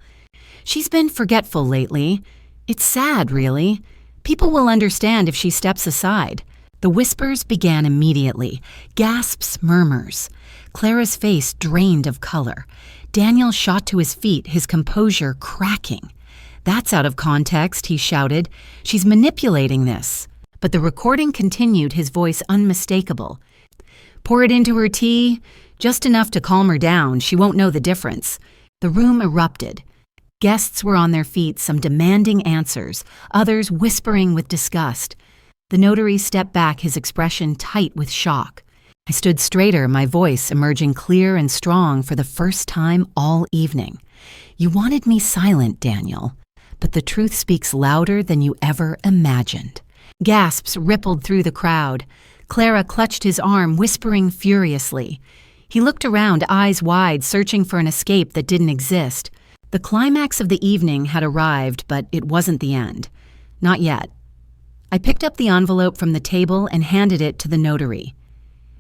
"She's been forgetful lately. It's sad, really. People will understand if she steps aside." The whispers began immediately. Gasps, murmurs. Clara's face drained of color. Daniel shot to his feet, his composure cracking. "That's out of context," he shouted. "She's manipulating this." But the recording continued, his voice unmistakable. "Pour it into her tea, just enough to calm her down. She won't know the difference." The room erupted. Guests were on their feet, some demanding answers, others whispering with disgust. The notary stepped back, his expression tight with shock. I stood straighter, my voice emerging clear and strong for the first time all evening. "You wanted me silent, Daniel, but the truth speaks louder than you ever imagined." Gasps rippled through the crowd. Clara clutched his arm, whispering furiously. He looked around, eyes wide, searching for an escape that didn't exist. The climax of the evening had arrived, but it wasn't the end. Not yet. I picked up the envelope from the table and handed it to the notary.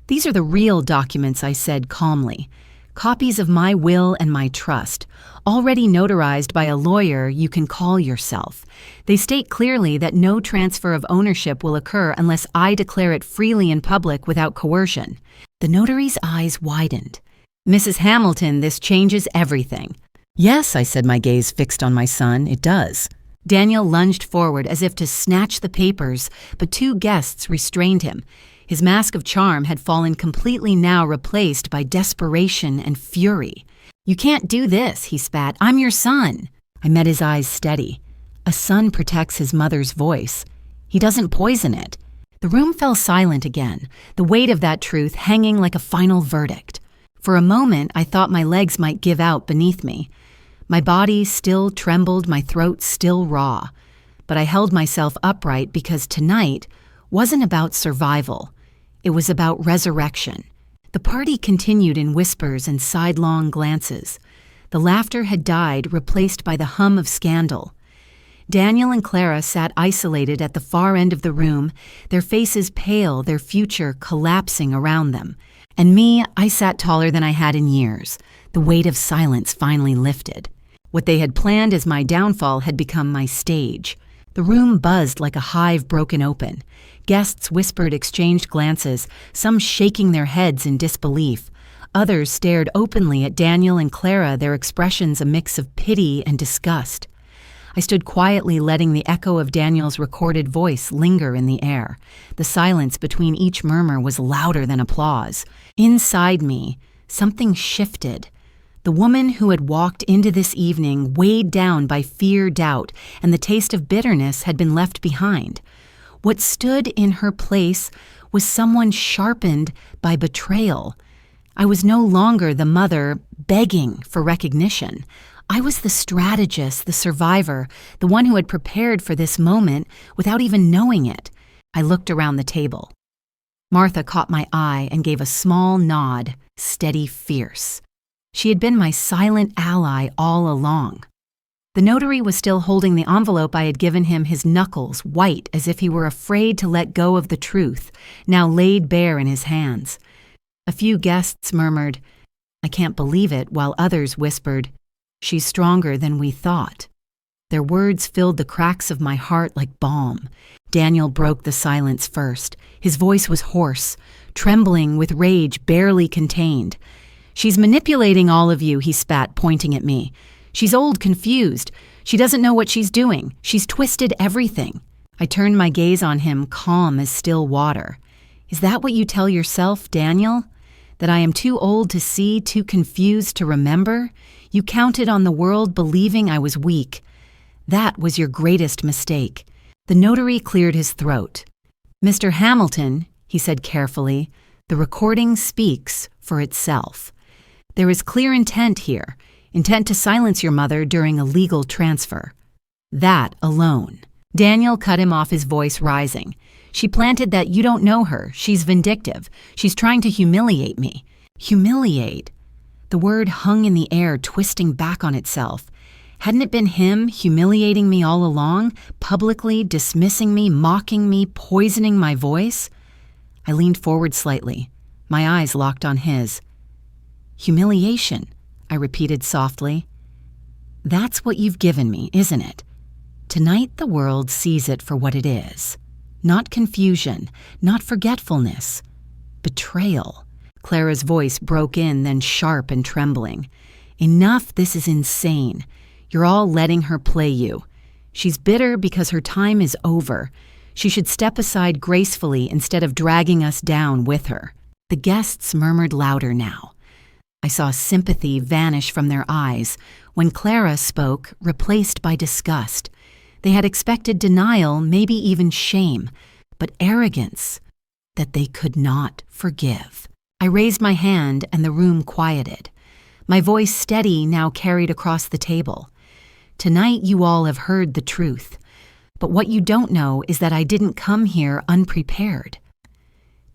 "These are the real documents," I said calmly. "Copies of my will and my trust, already notarized by a lawyer you can call yourself. They state clearly that no transfer of ownership will occur unless I declare it freely in public without coercion." The notary's eyes widened. "Mrs. Hamilton, this changes everything." "Yes," I said, my gaze fixed on my son, "it does." Daniel lunged forward as if to snatch the papers, but two guests restrained him. His mask of charm had fallen completely, now replaced by desperation and fury. "You can't do this," he spat. "I'm your son." I met his eyes steady. A son protects his mother's voice. He doesn't poison it. The room fell silent again, the weight of that truth hanging like a final verdict. For a moment, I thought my legs might give out beneath me. My body still trembled, my throat still raw. But I held myself upright because tonight wasn't about survival. It was about resurrection. The party continued in whispers and sidelong glances. The laughter had died, replaced by the hum of scandal. Daniel and Clara sat isolated at the far end of the room, their faces pale, their future collapsing around them. And me, I sat taller than I had in years. The weight of silence finally lifted. What they had planned as my downfall had become my stage. The room buzzed like a hive broken open. Guests whispered, exchanged glances, some shaking their heads in disbelief. Others stared openly at Daniel and Clara, their expressions a mix of pity and disgust. I stood quietly, letting the echo of Daniel's recorded voice linger in the air. The silence between each murmur was louder than applause. Inside me, something shifted. The woman who had walked into this evening, weighed down by fear, doubt, and the taste of bitterness, had been left behind. What stood in her place was someone sharpened by betrayal. I was no longer the mother begging for recognition. I was the strategist, the survivor, the one who had prepared for this moment without even knowing it. I looked around the table. Martha caught my eye and gave a small nod, steady, fierce. She had been my silent ally all along. The notary was still holding the envelope I had given him, his knuckles white as if he were afraid to let go of the truth, now laid bare in his hands. A few guests murmured, "I can't believe it," while others whispered, "She's stronger than we thought." Their words filled the cracks of my heart like balm. Daniel broke the silence first. His voice was hoarse, trembling with rage barely contained. "She's manipulating all of you," he spat, pointing at me. "She's old, confused. She doesn't know what she's doing. She's twisted everything." I turned my gaze on him, calm as still water. "Is that what you tell yourself, Daniel? That I am too old to see, too confused to remember? You counted on the world believing I was weak. That was your greatest mistake." The notary cleared his throat. "Mr. Hamilton," he said carefully, "the recording speaks for itself. There is clear intent here, intent to silence your mother during a legal transfer. That alone." Daniel cut him off, his voice rising. "She planted that you don't know her. She's vindictive. She's trying to humiliate me." Humiliate? The word hung in the air, twisting back on itself. Hadn't it been him humiliating me all along, publicly dismissing me, mocking me, poisoning my voice? I leaned forward slightly. My eyes locked on his. "Humiliation," I repeated softly. "That's what you've given me, isn't it? Tonight the world sees it for what it is. Not confusion, not forgetfulness. Betrayal." Clara's voice broke in, then sharp and trembling. "Enough, this is insane. You're all letting her play you. She's bitter because her time is over. She should step aside gracefully instead of dragging us down with her." The guests murmured louder now. I saw sympathy vanish from their eyes when Clara spoke, replaced by disgust. They had expected denial, maybe even shame, but arrogance that they could not forgive. I raised my hand and the room quieted. My voice, steady, now carried across the table. "Tonight you all have heard the truth, but what you don't know is that I didn't come here unprepared."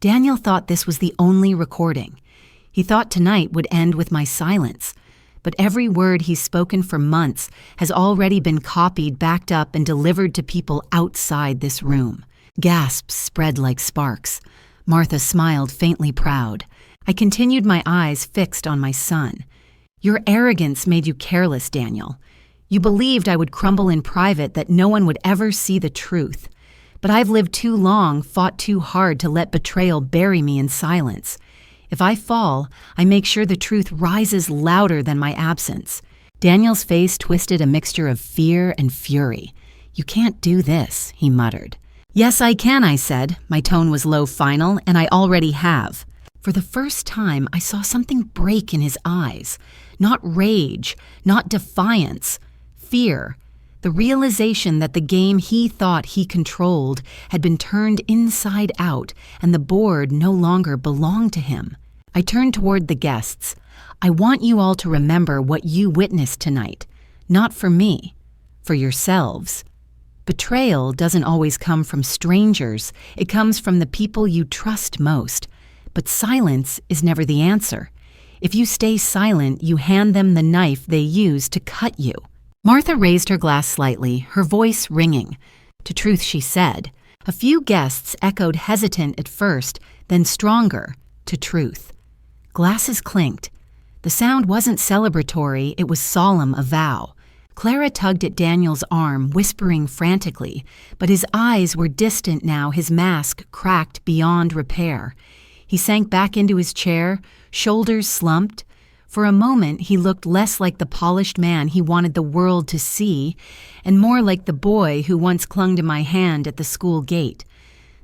Daniel thought this was the only recording. He thought tonight would end with my silence, but every word he's spoken for months has already been copied, backed up, and delivered to people outside this room. Gasps spread like sparks. Martha smiled, faintly proud. I continued, my eyes fixed on my son. "Your arrogance made you careless, Daniel. You believed I would crumble in private, that no one would ever see the truth. But I've lived too long, fought too hard to let betrayal bury me in silence. If I fall, I make sure the truth rises louder than my absence." Daniel's face twisted a mixture of fear and fury. "You can't do this," he muttered. "Yes, I can," I said. My tone was low, final, and I already have. For the first time, I saw something break in his eyes. Not rage, not defiance, fear. The realization that the game he thought he controlled had been turned inside out, and the board no longer belonged to him. I turned toward the guests. "I want you all to remember what you witnessed tonight. Not for me, for yourselves. Betrayal doesn't always come from strangers. It comes from the people you trust most. But silence is never the answer. If you stay silent, you hand them the knife they use to cut you." Martha raised her glass slightly, her voice ringing. "To truth," she said. A few guests echoed, hesitant at first, then stronger, "To truth." Glasses clinked. The sound wasn't celebratory, it was solemn, a vow. Clara tugged at Daniel's arm, whispering frantically, but his eyes were distant now, his mask cracked beyond repair. He sank back into his chair, shoulders slumped. For a moment, he looked less like the polished man he wanted the world to see, and more like the boy who once clung to my hand at the school gate.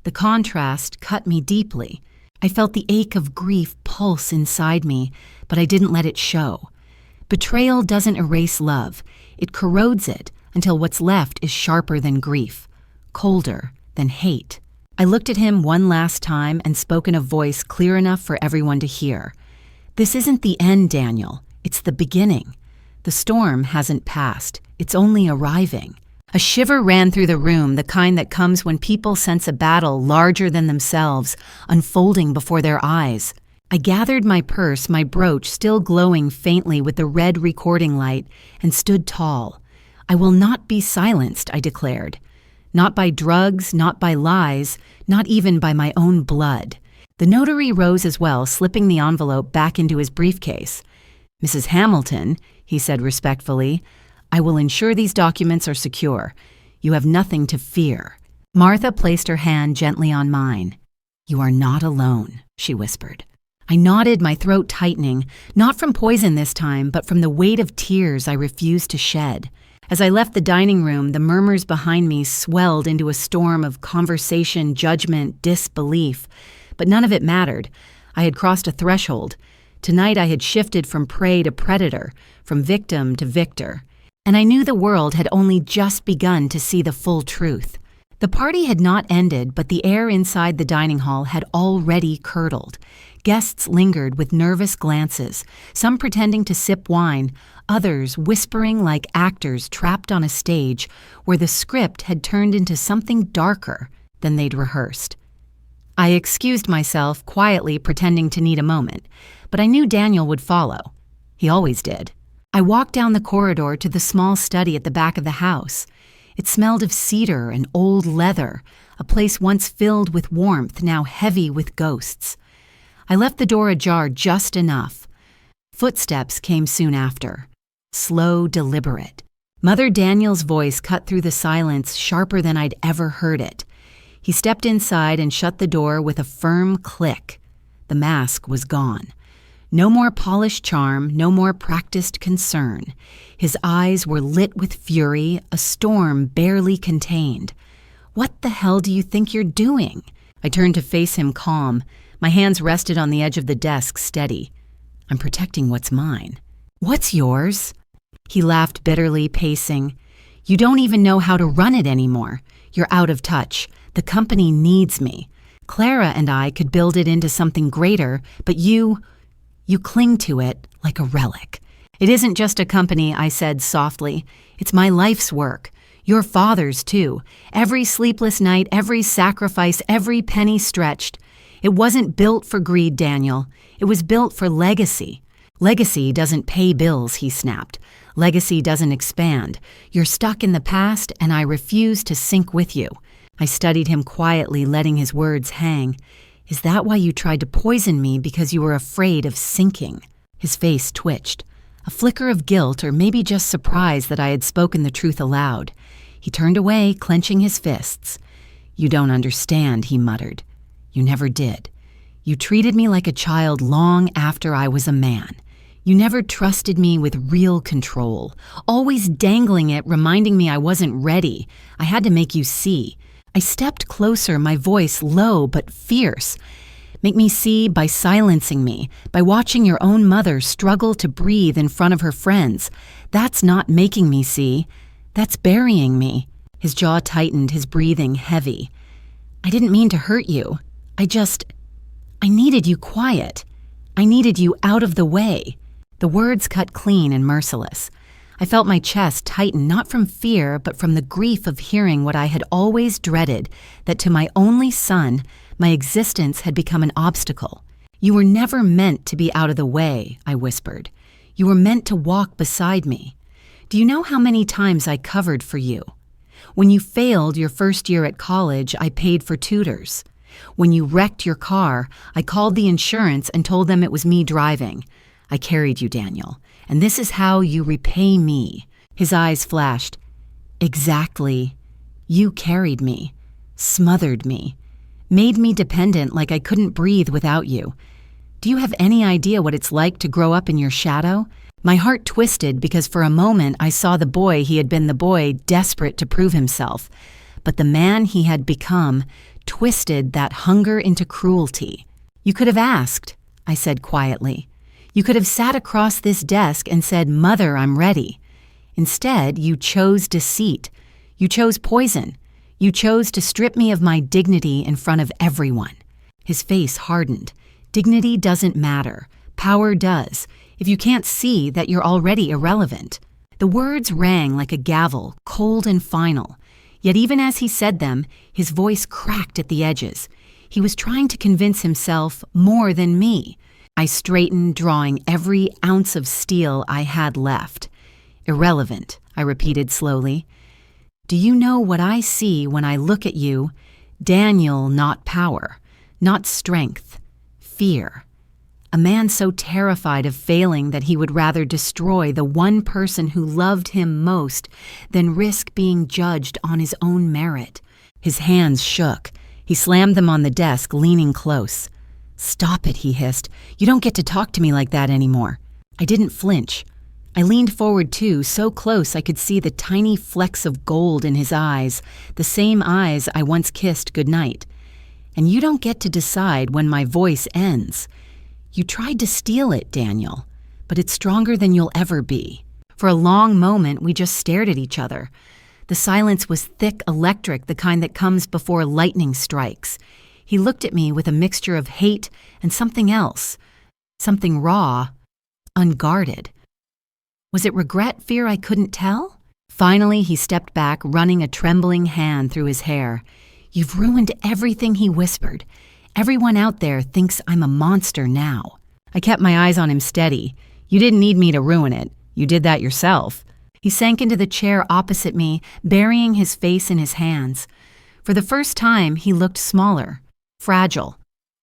The contrast cut me deeply. I felt the ache of grief pulse inside me, but I didn't let it show. Betrayal doesn't erase love. It corrodes it until what's left is sharper than grief, colder than hate. I looked at him one last time and spoke in a voice clear enough for everyone to hear. This isn't the end, Daniel. It's the beginning. The storm hasn't passed. It's only arriving. A shiver ran through the room, the kind that comes when people sense a battle larger than themselves unfolding before their eyes. I gathered my purse, my brooch still glowing faintly with the red recording light, and stood tall. I will not be silenced, I declared. Not by drugs, not by lies, not even by my own blood. The notary rose as well, slipping the envelope back into his briefcase. Mrs. Hamilton, he said respectfully, I will ensure these documents are secure. You have nothing to fear. Martha placed her hand gently on mine. You are not alone, she whispered. I nodded, my throat tightening, not from poison this time, but from the weight of tears I refused to shed. As I left the dining room, the murmurs behind me swelled into a storm of conversation, judgment, disbelief. But none of it mattered. I had crossed a threshold. Tonight I had shifted from prey to predator, from victim to victor. And I knew the world had only just begun to see the full truth. The party had not ended, but the air inside the dining hall had already curdled. Guests lingered with nervous glances, some pretending to sip wine, others whispering like actors trapped on a stage where the script had turned into something darker than they'd rehearsed. I excused myself, quietly pretending to need a moment, but I knew Daniel would follow. He always did. I walked down the corridor to the small study at the back of the house. It smelled of cedar and old leather, a place once filled with warmth, now heavy with ghosts. I left the door ajar just enough. Footsteps came soon after, slow, deliberate. Mother Daniel's voice cut through the silence sharper than I'd ever heard it. He stepped inside and shut the door with a firm click. The mask was gone. No more polished charm, no more practiced concern. His eyes were lit with fury, a storm barely contained. What the hell do you think you're doing? I turned to face him calm. My hands rested on the edge of the desk, steady. I'm protecting what's mine. What's yours? He laughed bitterly, pacing. You don't even know how to run it anymore. You're out of touch. The company needs me. Clara and I could build it into something greater, but you cling to it like a relic. It isn't just a company, I said softly. It's my life's work. Your father's, too. Every sleepless night, every sacrifice, every penny stretched. It wasn't built for greed, Daniel. It was built for legacy. Legacy doesn't pay bills, he snapped. Legacy doesn't expand. You're stuck in the past, and I refuse to sink with you. I studied him quietly, letting his words hang. Is that why you tried to poison me, because you were afraid of sinking? His face twitched. A flicker of guilt, or maybe just surprise that I had spoken the truth aloud. He turned away, clenching his fists. You don't understand, he muttered. You never did. You treated me like a child long after I was a man. You never trusted me with real control, always dangling it, reminding me I wasn't ready. I had to make you see. I stepped closer, my voice low but fierce. Make me see by silencing me, by watching your own mother struggle to breathe in front of her friends. That's not making me see. That's burying me. His jaw tightened, his breathing heavy. I didn't mean to hurt you. I needed you quiet. I needed you out of the way. The words cut clean and merciless. I felt my chest tighten, not from fear, but from the grief of hearing what I had always dreaded, that to my only son, my existence had become an obstacle. You were never meant to be out of the way, I whispered. You were meant to walk beside me. Do you know how many times I covered for you? When you failed your first year at college, I paid for tutors. When you wrecked your car, I called the insurance and told them it was me driving. I carried you, Daniel, and this is how you repay me. His eyes flashed. Exactly. You carried me, smothered me, made me dependent like I couldn't breathe without you. Do you have any idea what it's like to grow up in your shadow? My heart twisted because for a moment I saw the boy he had been, the boy desperate to prove himself. But the man he had become twisted that hunger into cruelty. You could have asked, I said quietly. You could have sat across this desk and said, Mother, I'm ready. Instead, you chose deceit. You chose poison. You chose to strip me of my dignity in front of everyone. His face hardened. Dignity doesn't matter. Power does. If you can't see that you're already irrelevant. The words rang like a gavel, cold and final. Yet even as he said them, his voice cracked at the edges. He was trying to convince himself more than me. I straightened, drawing every ounce of steel I had left. Irrelevant, I repeated slowly. Do you know what I see when I look at you? Daniel, not power, not strength, fear. A man so terrified of failing that he would rather destroy the one person who loved him most than risk being judged on his own merit. His hands shook. He slammed them on the desk, leaning close. Stop it, he hissed. You don't get to talk to me like that anymore. I didn't flinch. I leaned forward too, so close I could see the tiny flecks of gold in his eyes, the same eyes I once kissed goodnight. And you don't get to decide when my voice ends. You tried to steal it, Daniel, but it's stronger than you'll ever be. For a long moment, we just stared at each other. The silence was thick, electric, the kind that comes before lightning strikes. He looked at me with a mixture of hate and something else, something raw, unguarded. Was it regret, fear I couldn't tell? Finally, he stepped back, running a trembling hand through his hair. You've ruined everything, he whispered. Everyone out there thinks I'm a monster now. I kept my eyes on him steady. You didn't need me to ruin it. You did that yourself. He sank into the chair opposite me, burying his face in his hands. For the first time, he looked smaller, fragile.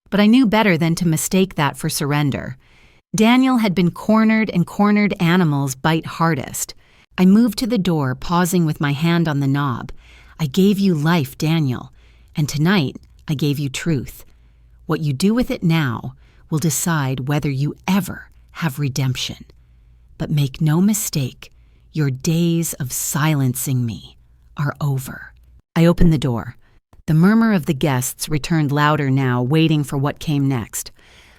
But I knew better than to mistake that for surrender. Daniel had been cornered, and cornered animals bite hardest. I moved to the door, pausing with my hand on the knob. I gave you life, Daniel, and tonight I gave you truth. What you do with it now will decide whether you ever have redemption. But make no mistake, your days of silencing me are over. I opened the door. The murmur of the guests returned louder now, waiting for what came next.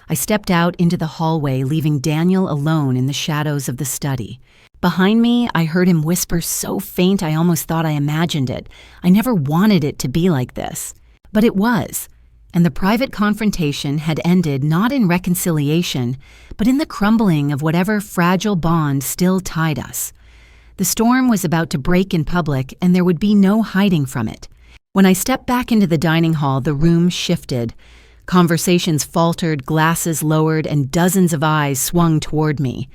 I stepped out into the hallway, leaving Daniel alone in the shadows of the study. Behind me, I heard him whisper so faint I almost thought I imagined it. I never wanted it to be like this. But it was. And the private confrontation had ended not in reconciliation, but in the crumbling of whatever fragile bond still tied us. The storm was about to break in public, and there would be no hiding from it. When I stepped back into the dining hall, the room shifted. Conversations faltered, glasses lowered, and dozens of eyes swung toward me.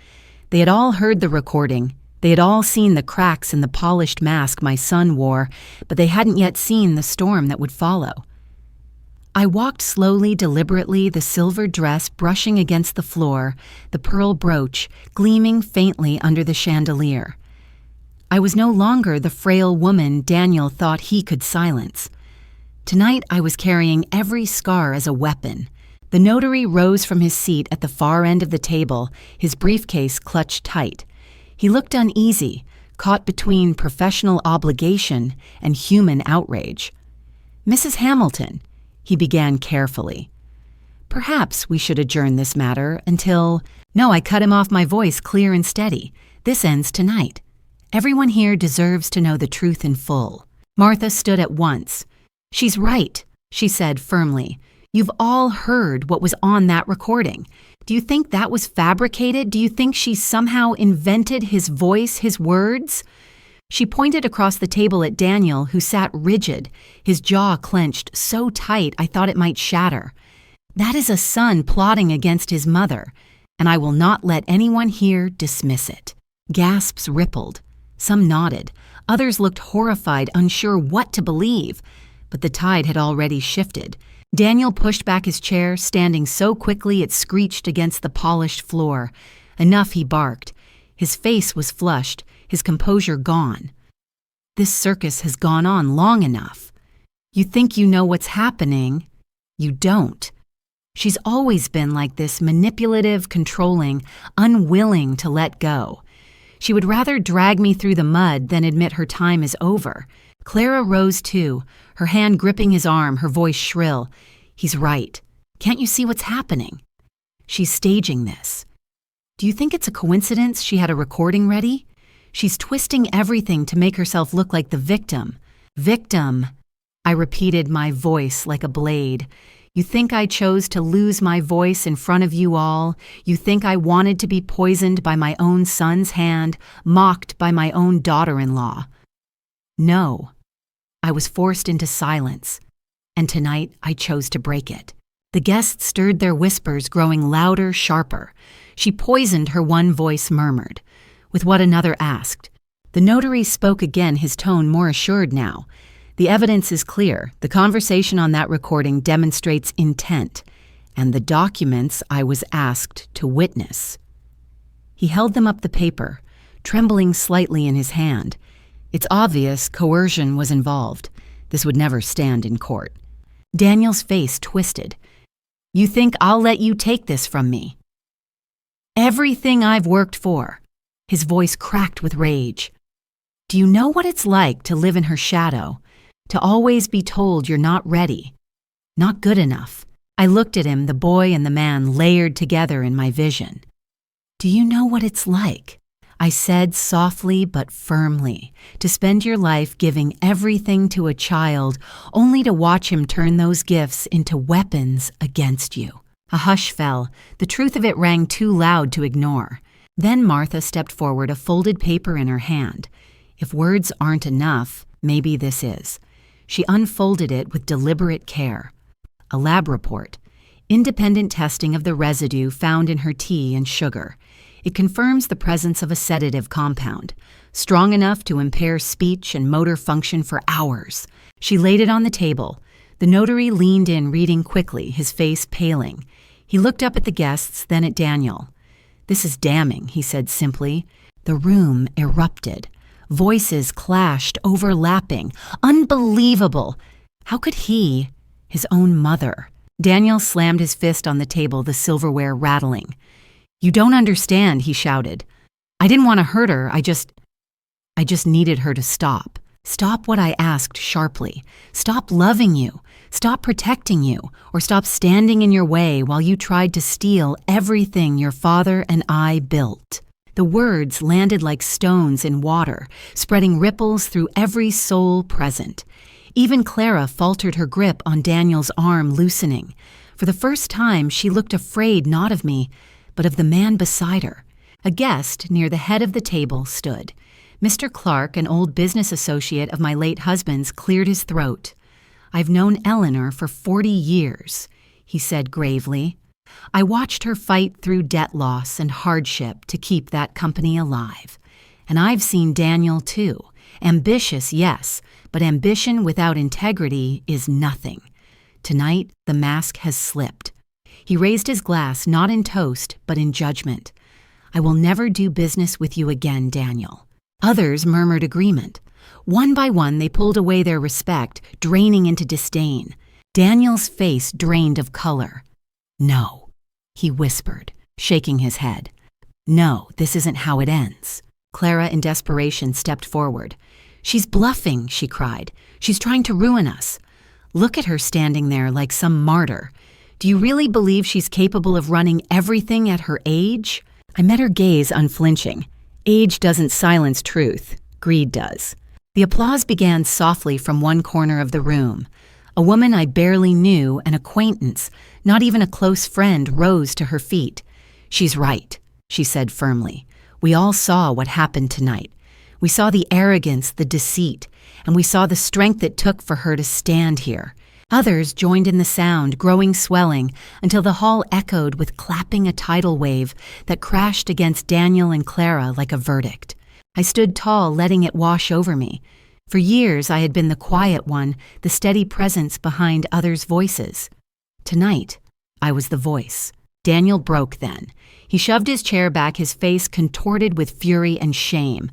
They had all heard the recording. They had all seen the cracks in the polished mask my son wore, but they hadn't yet seen the storm that would follow. I walked slowly, deliberately, the silver dress brushing against the floor, the pearl brooch gleaming faintly under the chandelier. I was no longer the frail woman Daniel thought he could silence. Tonight I was carrying every scar as a weapon. The notary rose from his seat at the far end of the table, his briefcase clutched tight. He looked uneasy, caught between professional obligation and human outrage. Mrs. Hamilton, he began carefully. Perhaps we should adjourn this matter until— No, I cut him off, my voice clear and steady. This ends tonight. Everyone here deserves to know the truth in full. Martha stood at once. She's right, she said firmly. You've all heard what was on that recording. Do you think that was fabricated? Do you think she somehow invented his voice, his words? She pointed across the table at Daniel, who sat rigid, his jaw clenched so tight I thought it might shatter. That is a son plotting against his mother, and I will not let anyone here dismiss it. Gasps rippled. Some nodded. Others looked horrified, unsure what to believe. But the tide had already shifted. Daniel pushed back his chair, standing so quickly it screeched against the polished floor. Enough, he barked. His face was flushed, his composure gone. This circus has gone on long enough. You think you know what's happening. You don't. She's always been like this, manipulative, controlling, unwilling to let go. She would rather drag me through the mud than admit her time is over. Clara rose too, her hand gripping his arm, her voice shrill. He's right. Can't you see what's happening? She's staging this. Do you think it's a coincidence she had a recording ready? She's twisting everything to make herself look like the victim. Victim, I repeated, my voice like a blade. You think I chose to lose my voice in front of you all? You think I wanted to be poisoned by my own son's hand, mocked by my own daughter-in-law? No. I was forced into silence, and tonight I chose to break it. The guests stirred their whispers, growing louder, sharper. She poisoned her one voice, murmured, with what another asked. The notary spoke again, his tone more assured now. The evidence is clear. The conversation on that recording demonstrates intent, and the documents I was asked to witness. He held them up the paper, trembling slightly in his hand. It's obvious coercion was involved. This would never stand in court. Daniel's face twisted. You think I'll let you take this from me? Everything I've worked for. His voice cracked with rage. Do you know what it's like to live in her shadow? To always be told you're not ready, not good enough. I looked at him, the boy and the man layered together in my vision. Do you know what it's like? I said softly but firmly, to spend your life giving everything to a child only to watch him turn those gifts into weapons against you. A hush fell. The truth of it rang too loud to ignore. Then Martha stepped forward, a folded paper in her hand. If words aren't enough, maybe this is. She unfolded it with deliberate care. A lab report. Independent testing of the residue found in her tea and sugar. It confirms the presence of a sedative compound, strong enough to impair speech and motor function for hours. She laid it on the table. The notary leaned in, reading quickly, his face paling. He looked up at the guests, then at Daniel. This is damning, he said simply. The room erupted. Voices clashed, overlapping. Unbelievable! How could he, his own mother? Daniel slammed his fist on the table, the silverware rattling. You don't understand, he shouted. I didn't want to hurt her, I just needed her to stop. Stop what I asked sharply. Stop loving you. Stop protecting you. Or stop standing in your way while you tried to steal everything your father and I built. The words landed like stones in water, spreading ripples through every soul present. Even Clara faltered her grip on Daniel's arm, loosening. For the first time, she looked afraid not of me, but of the man beside her. A guest near the head of the table stood. Mr. Clark, an old business associate of my late husband's, cleared his throat. I've known Eleanor for 40 years, he said gravely. I watched her fight through debt loss and hardship to keep that company alive. And I've seen Daniel too. Ambitious, yes, but ambition without integrity is nothing. Tonight, the mask has slipped. He raised his glass, not in toast, but in judgment. I will never do business with you again, Daniel. Others murmured agreement. One by one, they pulled away their respect, draining into disdain. Daniel's face drained of color. No, he whispered, shaking his head. No, this isn't how it ends. Clara, in desperation, stepped forward. She's bluffing, she cried. She's trying to ruin us. Look at her standing there like some martyr. Do you really believe she's capable of running everything at her age? I met her gaze unflinching. Age doesn't silence truth. Greed does. The applause began softly from one corner of the room. A woman I barely knew, an acquaintance, not even a close friend, rose to her feet. She's right, she said firmly. We all saw what happened tonight. We saw the arrogance, the deceit, and we saw the strength it took for her to stand here. Others joined in the sound, growing swelling, until the hall echoed with clapping, a tidal wave that crashed against Daniel and Clara like a verdict. I stood tall, letting it wash over me. For years I had been the quiet one, the steady presence behind others' voices. Tonight, I was the voice. Daniel broke then. He shoved his chair back, his face contorted with fury and shame.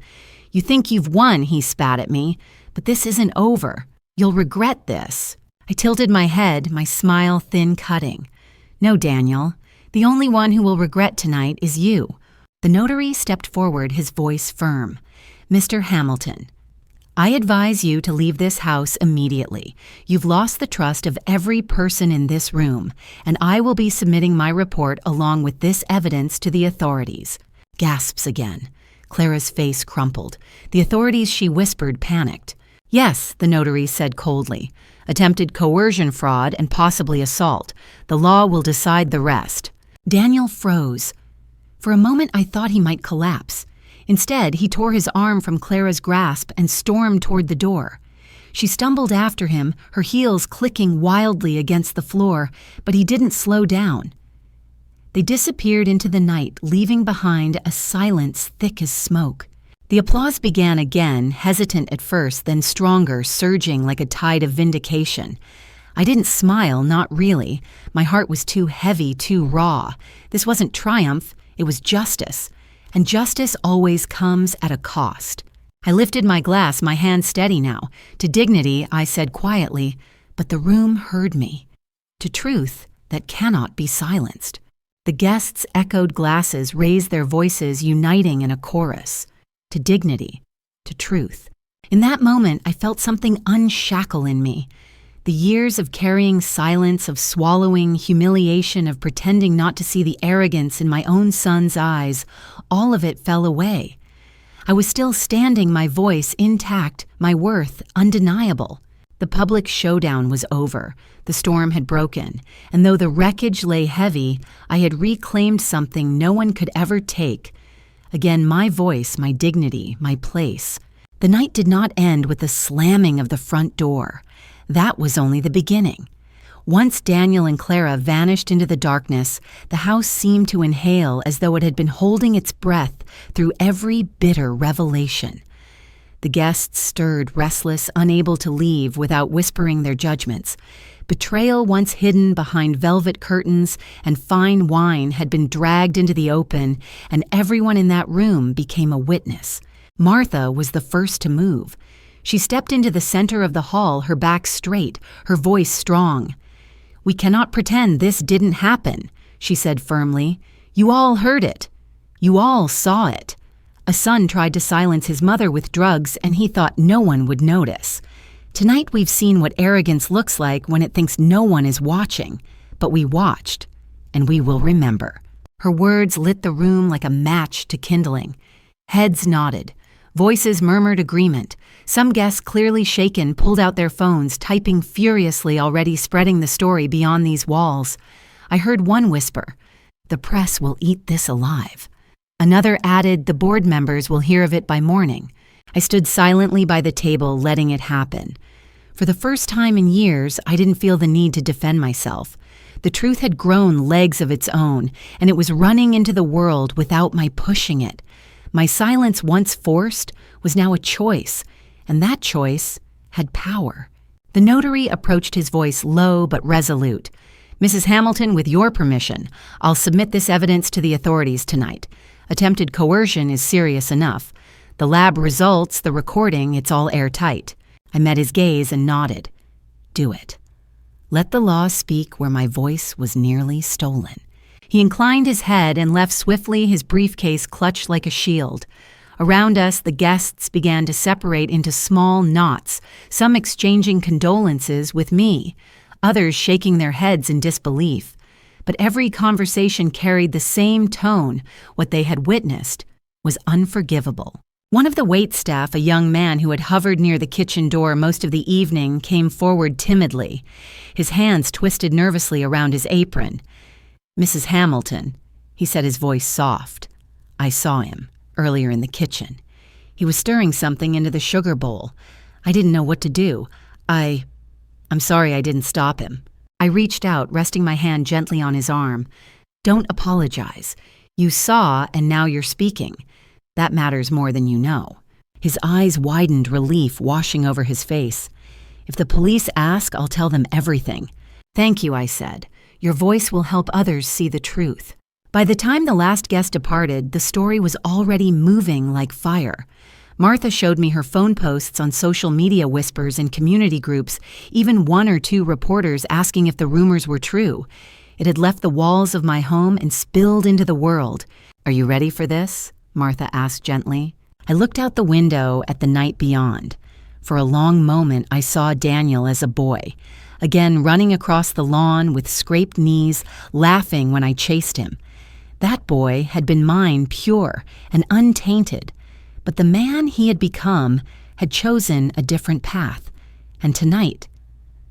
You think you've won, he spat at me, but this isn't over. You'll regret this. I tilted my head, my smile thin-cutting. No, Daniel. The only one who will regret tonight is you. The notary stepped forward, his voice firm. Mr. Hamilton, I advise you to leave this house immediately. You've lost the trust of every person in this room, and I will be submitting my report along with this evidence to the authorities. Gasps again. Clara's face crumpled. The authorities, she whispered, panicked. Yes, the notary said coldly. Attempted coercion fraud and possibly assault. The law will decide the rest. Daniel froze. For a moment I thought he might collapse. Instead, he tore his arm from Clara's grasp and stormed toward the door. She stumbled after him, her heels clicking wildly against the floor, but he didn't slow down. They disappeared into the night, leaving behind a silence thick as smoke. The applause began again, hesitant at first, then stronger, surging like a tide of vindication. I didn't smile, not really. My heart was too heavy, too raw. This wasn't triumph, it was justice. And justice always comes at a cost. I lifted my glass, my hand steady now. To dignity, I said quietly, but the room heard me. To truth that cannot be silenced. The guests' echoed glasses raised their voices, uniting in a chorus. To dignity, to truth. In that moment, I felt something unshackle in me. The years of carrying silence, of swallowing, humiliation, of pretending not to see the arrogance in my own son's eyes, all of it fell away. I was still standing, my voice intact, my worth undeniable. The public showdown was over. The storm had broken, and though the wreckage lay heavy, I had reclaimed something no one could ever take. Again, my voice, my dignity, my place. The night did not end with the slamming of the front door. That was only the beginning. Once Daniel and Clara vanished into the darkness, the house seemed to inhale as though it had been holding its breath through every bitter revelation. The guests stirred, restless, unable to leave without whispering their judgments. Betrayal once hidden behind velvet curtains and fine wine had been dragged into the open, and everyone in that room became a witness. Martha was the first to move. She stepped into the center of the hall, her back straight, her voice strong. "We cannot pretend this didn't happen," she said firmly. "You all heard it. You all saw it. A son tried to silence his mother with drugs, and he thought no one would notice. Tonight we've seen what arrogance looks like when it thinks no one is watching. But we watched, and we will remember." Her words lit the room like a match to kindling. Heads nodded. Voices murmured agreement. Some guests, clearly shaken, pulled out their phones, typing furiously, already spreading the story beyond these walls. I heard one whisper, "The press will eat this alive." Another added, "The board members will hear of it by morning." I stood silently by the table, letting it happen. For the first time in years, I didn't feel the need to defend myself. The truth had grown legs of its own, and it was running into the world without my pushing it. My silence, once forced, was now a choice, and that choice had power. The notary approached, his voice low but resolute. "Mrs. Hamilton, with your permission, I'll submit this evidence to the authorities tonight. Attempted coercion is serious enough. The lab results, the recording, it's all airtight." I met his gaze and nodded. "Do it. Let the law speak where my voice was nearly stolen." He inclined his head and left swiftly, his briefcase clutched like a shield. Around us, the guests began to separate into small knots, some exchanging condolences with me, others shaking their heads in disbelief. But every conversation carried the same tone. What they had witnessed was unforgivable. One of the waitstaff, a young man who had hovered near the kitchen door most of the evening, came forward timidly, his hands twisted nervously around his apron. "Mrs. Hamilton," he said, his voice soft. "I saw him earlier in the kitchen. He was stirring something into the sugar bowl. I didn't know what to do. I'm sorry I didn't stop him." I reached out, resting my hand gently on his arm. "Don't apologize. You saw, and now you're speaking. That matters more than you know." His eyes widened, relief washing over his face. "If the police ask, I'll tell them everything." "Thank you," I said. "Your voice will help others see the truth." By the time the last guest departed, the story was already moving like fire. Martha showed me her phone posts on social media whispers and community groups, even 1 or 2 reporters asking if the rumors were true. It had left the walls of my home and spilled into the world. "Are you ready for this?" Martha asked gently. I looked out the window at the night beyond. For a long moment, I saw Daniel as a boy, again running across the lawn with scraped knees, laughing when I chased him. That boy had been mine pure and untainted, but the man he had become had chosen a different path, and tonight,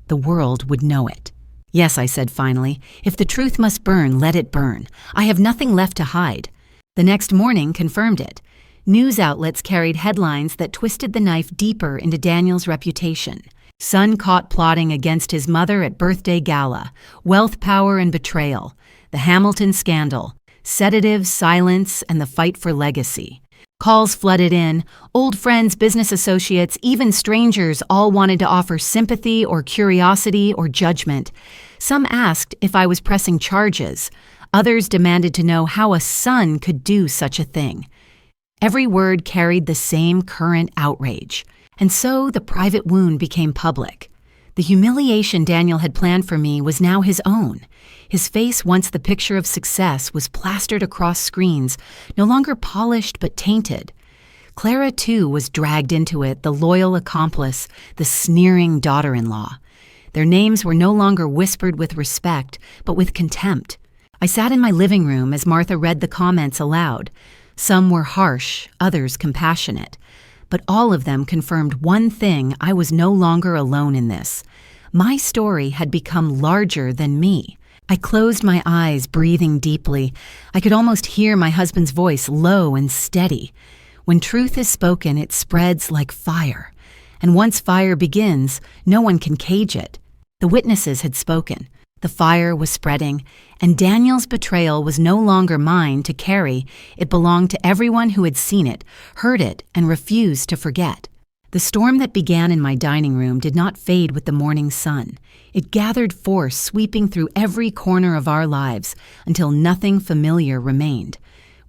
the world would know it. "Yes," I said finally, "if the truth must burn, let it burn. I have nothing left to hide." The next morning confirmed it. News outlets carried headlines that twisted the knife deeper into Daniel's reputation. Son caught plotting against his mother at birthday gala, wealth, power, and betrayal, the Hamilton scandal, sedatives, silence, and the fight for legacy. Calls flooded in. Old friends, business associates, even strangers all wanted to offer sympathy or curiosity or judgment. Some asked if I was pressing charges. Others demanded to know how a son could do such a thing. Every word carried the same current outrage. And so the private wound became public. The humiliation Daniel had planned for me was now his own. His face, once the picture of success, was plastered across screens, no longer polished but tainted. Clara, too, was dragged into it, the loyal accomplice, the sneering daughter-in-law. Their names were no longer whispered with respect, but with contempt. I sat in my living room as Martha read the comments aloud. Some were harsh, others compassionate. But all of them confirmed one thing: I was no longer alone in this. My story had become larger than me. I closed my eyes, breathing deeply. I could almost hear my husband's voice, low and steady. When truth is spoken, it spreads like fire. And once fire begins, no one can cage it. The witnesses had spoken. The fire was spreading, and Daniel's betrayal was no longer mine to carry. It belonged to everyone who had seen it, heard it, and refused to forget. The storm that began in my dining room did not fade with the morning sun. It gathered force, sweeping through every corner of our lives until nothing familiar remained.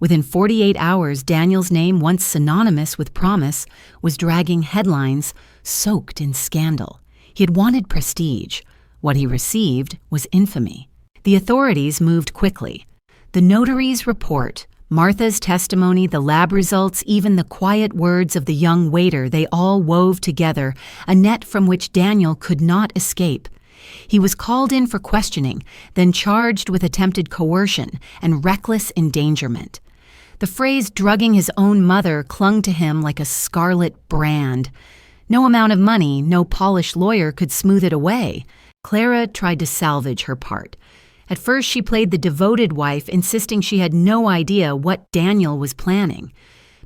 Within 48 hours, Daniel's name, once synonymous with promise, was dragging headlines soaked in scandal. He had wanted prestige. What he received was infamy. The authorities moved quickly. The notary's report, Martha's testimony, the lab results, even the quiet words of the young waiter, they all wove together, a net from which Daniel could not escape. He was called in for questioning, then charged with attempted coercion and reckless endangerment. The phrase drugging his own mother clung to him like a scarlet brand. No amount of money, no polished lawyer could smooth it away. Clara tried to salvage her part. At first, she played the devoted wife, insisting she had no idea what Daniel was planning.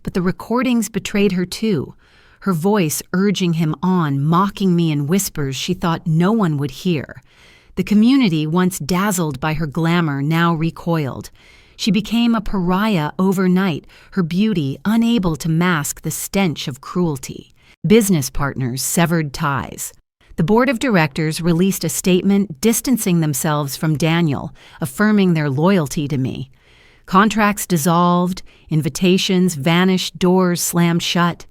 But the recordings betrayed her too, her voice urging him on, mocking me in whispers she thought no one would hear. The community, once dazzled by her glamour, now recoiled. She became a pariah overnight, her beauty unable to mask the stench of cruelty. Business partners severed ties. The board of directors released a statement distancing themselves from Daniel, affirming their loyalty to me. Contracts dissolved, invitations vanished, doors slammed shut.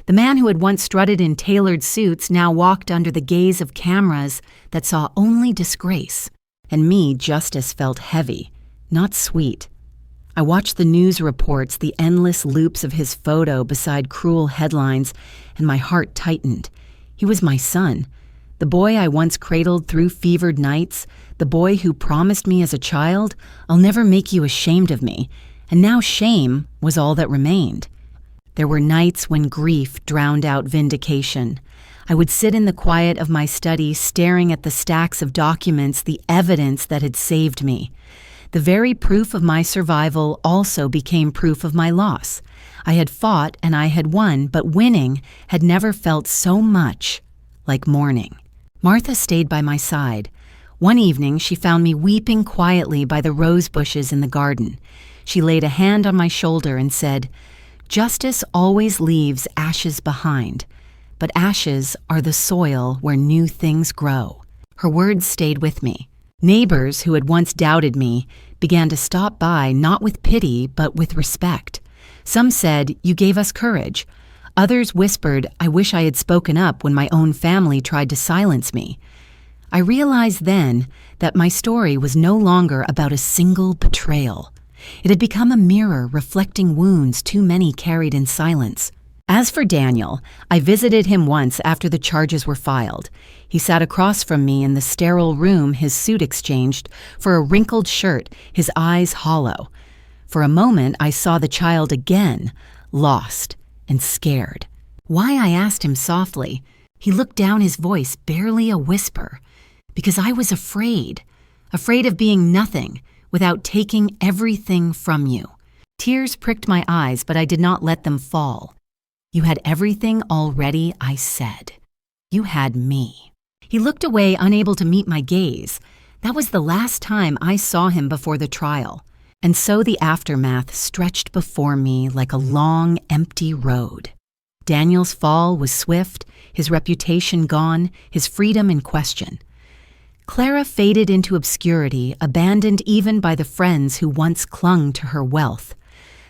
The man who had once strutted in tailored suits now walked under the gaze of cameras that saw only disgrace. And me, justice felt heavy, not sweet. I watched the news reports, the endless loops of his photo beside cruel headlines, and my heart tightened. He was my son. The boy I once cradled through fevered nights, the boy who promised me as a child, "I'll never make you ashamed of me," and now shame was all that remained. There were nights when grief drowned out vindication. I would sit in the quiet of my study staring at the stacks of documents, the evidence that had saved me. The very proof of my survival also became proof of my loss. I had fought and I had won, but winning had never felt so much like mourning. Martha stayed by my side. One evening, she found me weeping quietly by the rose bushes in the garden. She laid a hand on my shoulder and said, "Justice always leaves ashes behind, but ashes are the soil where new things grow." Her words stayed with me. Neighbors who had once doubted me began to stop by, not with pity, but with respect. Some said, "You gave us courage." Others whispered, "I wish I had spoken up when my own family tried to silence me." I realized then that my story was no longer about a single betrayal. It had become a mirror reflecting wounds too many carried in silence. As for Daniel, I visited him once after the charges were filed. He sat across from me in the sterile room his suit exchanged for a wrinkled shirt, his eyes hollow. For a moment, I saw the child again, lost and scared. Why, I asked him softly. He looked down, his voice barely a whisper. Because I was afraid of being nothing without taking everything from you. Tears pricked my eyes, but I did not let them fall. "You had everything already," I said. "You had me." He looked away, unable to meet my gaze. That was the last time I saw him before the trial. And so the aftermath stretched before me like a long, empty road. Daniel's fall was swift, his reputation gone, his freedom in question. Clara faded into obscurity, abandoned even by the friends who once clung to her wealth.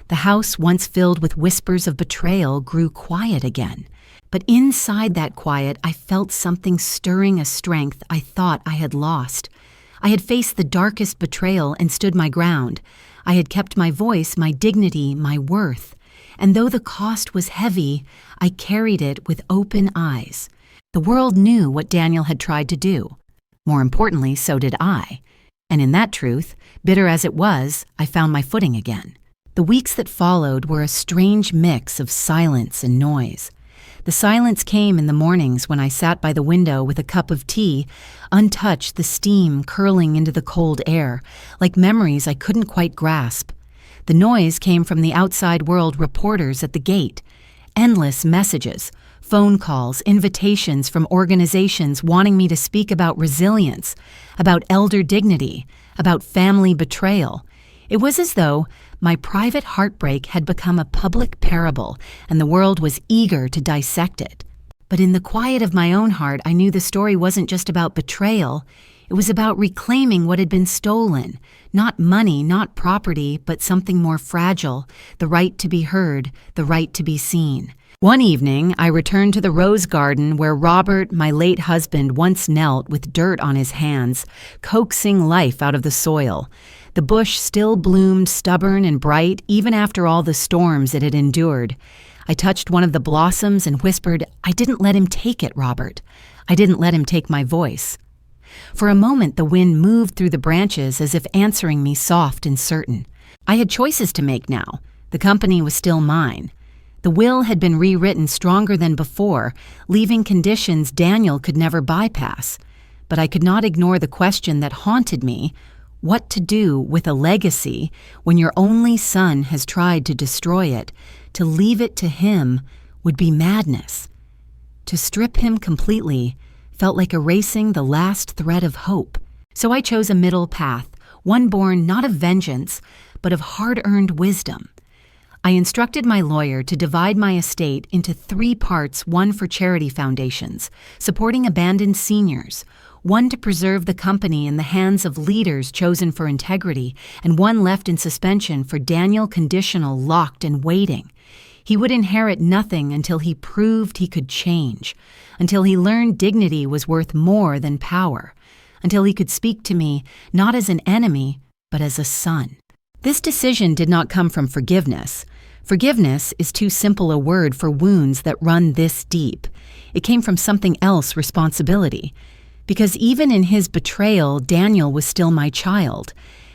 The house, once filled with whispers of betrayal, grew quiet again. But inside that quiet, I felt something stirring a strength I thought I had lost. I had faced the darkest betrayal and stood my ground. I had kept my voice, my dignity, my worth. And though the cost was heavy, I carried it with open eyes. The world knew what Daniel had tried to do. More importantly, so did I. And in that truth, bitter as it was, I found my footing again. The weeks that followed were a strange mix of silence and noise. The silence came in the mornings when I sat by the window with a cup of tea, untouched, the steam curling into the cold air, like memories I couldn't quite grasp. The noise came from the outside world, reporters at the gate, endless messages, phone calls, invitations from organizations wanting me to speak about resilience, about elder dignity, about family betrayal. It was as though my private heartbreak had become a public parable, and the world was eager to dissect it. But in the quiet of my own heart, I knew the story wasn't just about betrayal. It was about reclaiming what had been stolen. Not money, not property, but something more fragile, the right to be heard, the right to be seen. One evening, I returned to the rose garden where Robert, my late husband, once knelt with dirt on his hands, coaxing life out of the soil. The bush still bloomed stubborn and bright, even after all the storms it had endured. I touched one of the blossoms and whispered, "I didn't let him take it, Robert. I didn't let him take my voice." For a moment, the wind moved through the branches as if answering me soft and certain. I had choices to make now. The company was still mine. The will had been rewritten stronger than before, leaving conditions Daniel could never bypass. But I could not ignore the question that haunted me: what to do with a legacy when your only son has tried to destroy it? To leave it to him would be madness. To strip him completely felt like erasing the last thread of hope. So I chose a middle path, one born not of vengeance, but of hard-earned wisdom. I instructed my lawyer to divide my estate into 3 parts, one for charity foundations, supporting abandoned seniors, one to preserve the company in the hands of leaders chosen for integrity, and one left in suspension for Daniel, conditional, locked, and waiting. He would inherit nothing until he proved he could change, until he learned dignity was worth more than power, until he could speak to me not as an enemy, but as a son. This decision did not come from forgiveness. Forgiveness is too simple a word for wounds that run this deep. It came from something else: responsibility. Because even in his betrayal, Daniel was still my child,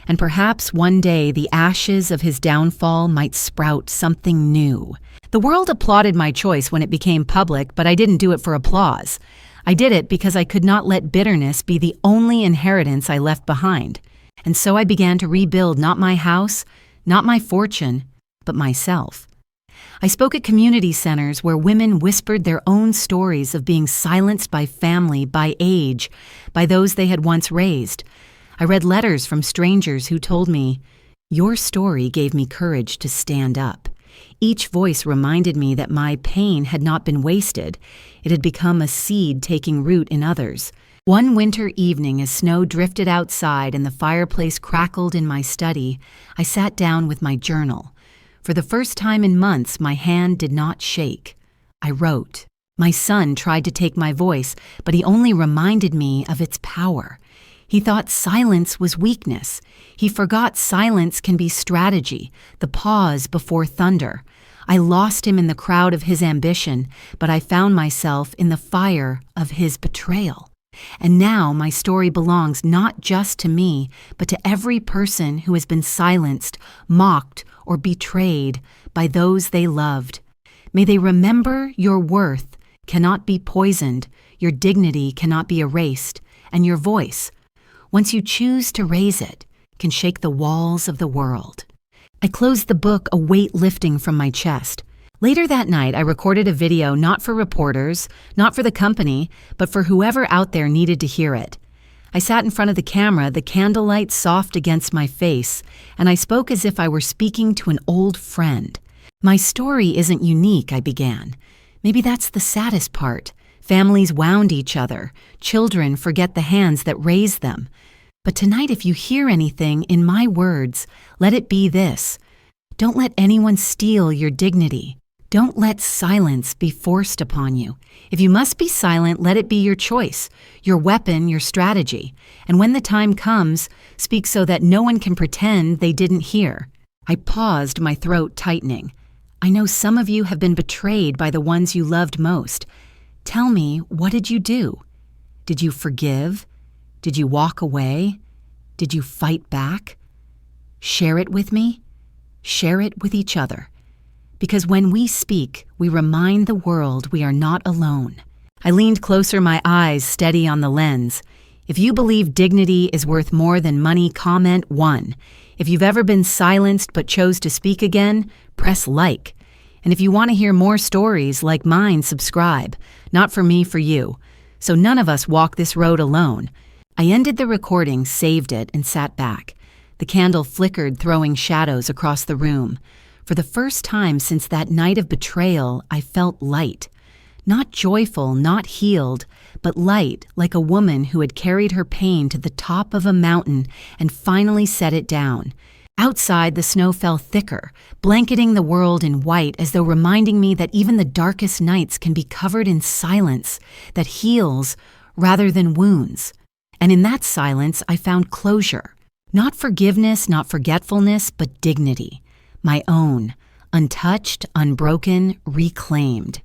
and perhaps one day the ashes of his downfall might sprout something new. The world applauded my choice when it became public, but I didn't do it for applause. I did it because I could not let bitterness be the only inheritance I left behind. And so I began to rebuild not my house, not my fortune, but myself. I spoke at community centers where women whispered their own stories of being silenced by family, by age, by those they had once raised. I read letters from strangers who told me, "Your story gave me courage to stand up." Each voice reminded me that my pain had not been wasted. It had become a seed taking root in others. One winter evening, as snow drifted outside and the fireplace crackled in my study, I sat down with my journal. For the first time in months, my hand did not shake. I wrote. My son tried to take my voice, but he only reminded me of its power. He thought silence was weakness. He forgot silence can be strategy, the pause before thunder. I lost him in the crowd of his ambition, but I found myself in the fire of his betrayal. And now my story belongs not just to me, but to every person who has been silenced, mocked, or betrayed by those they loved. May they remember your worth cannot be poisoned, your dignity cannot be erased, and your voice, once you choose to raise it, can shake the walls of the world. I closed the book, a weight lifting from my chest. Later that night, I recorded a video not for reporters, not for the company, but for whoever out there needed to hear it. I sat in front of the camera, the candlelight soft against my face, and I spoke as if I were speaking to an old friend. My story isn't unique, I began. Maybe that's the saddest part. Families wound each other. Children forget the hands that raised them. But tonight, if you hear anything in my words, let it be this. Don't let anyone steal your dignity. Don't let silence be forced upon you. If you must be silent, let it be your choice, your weapon, your strategy. And when the time comes, speak so that no one can pretend they didn't hear. I paused, my throat tightening. I know some of you have been betrayed by the ones you loved most. Tell me, what did you do? Did you forgive? Did you walk away? Did you fight back? Share it with me. Share it with each other. Because when we speak, we remind the world we are not alone. I leaned closer, my eyes steady on the lens. If you believe dignity is worth more than money, comment 1. If you've ever been silenced but chose to speak again, press like. And if you want to hear more stories like mine, subscribe. Not for me, for you. So none of us walk this road alone. I ended the recording, saved it, and sat back. The candle flickered, throwing shadows across the room. For the first time since that night of betrayal, I felt light. Not joyful, not healed, but light, like a woman who had carried her pain to the top of a mountain and finally set it down. Outside, the snow fell thicker, blanketing the world in white as though reminding me that even the darkest nights can be covered in silence that heals rather than wounds. And in that silence, I found closure. Not forgiveness, not forgetfulness, but dignity. My own, untouched, unbroken, reclaimed.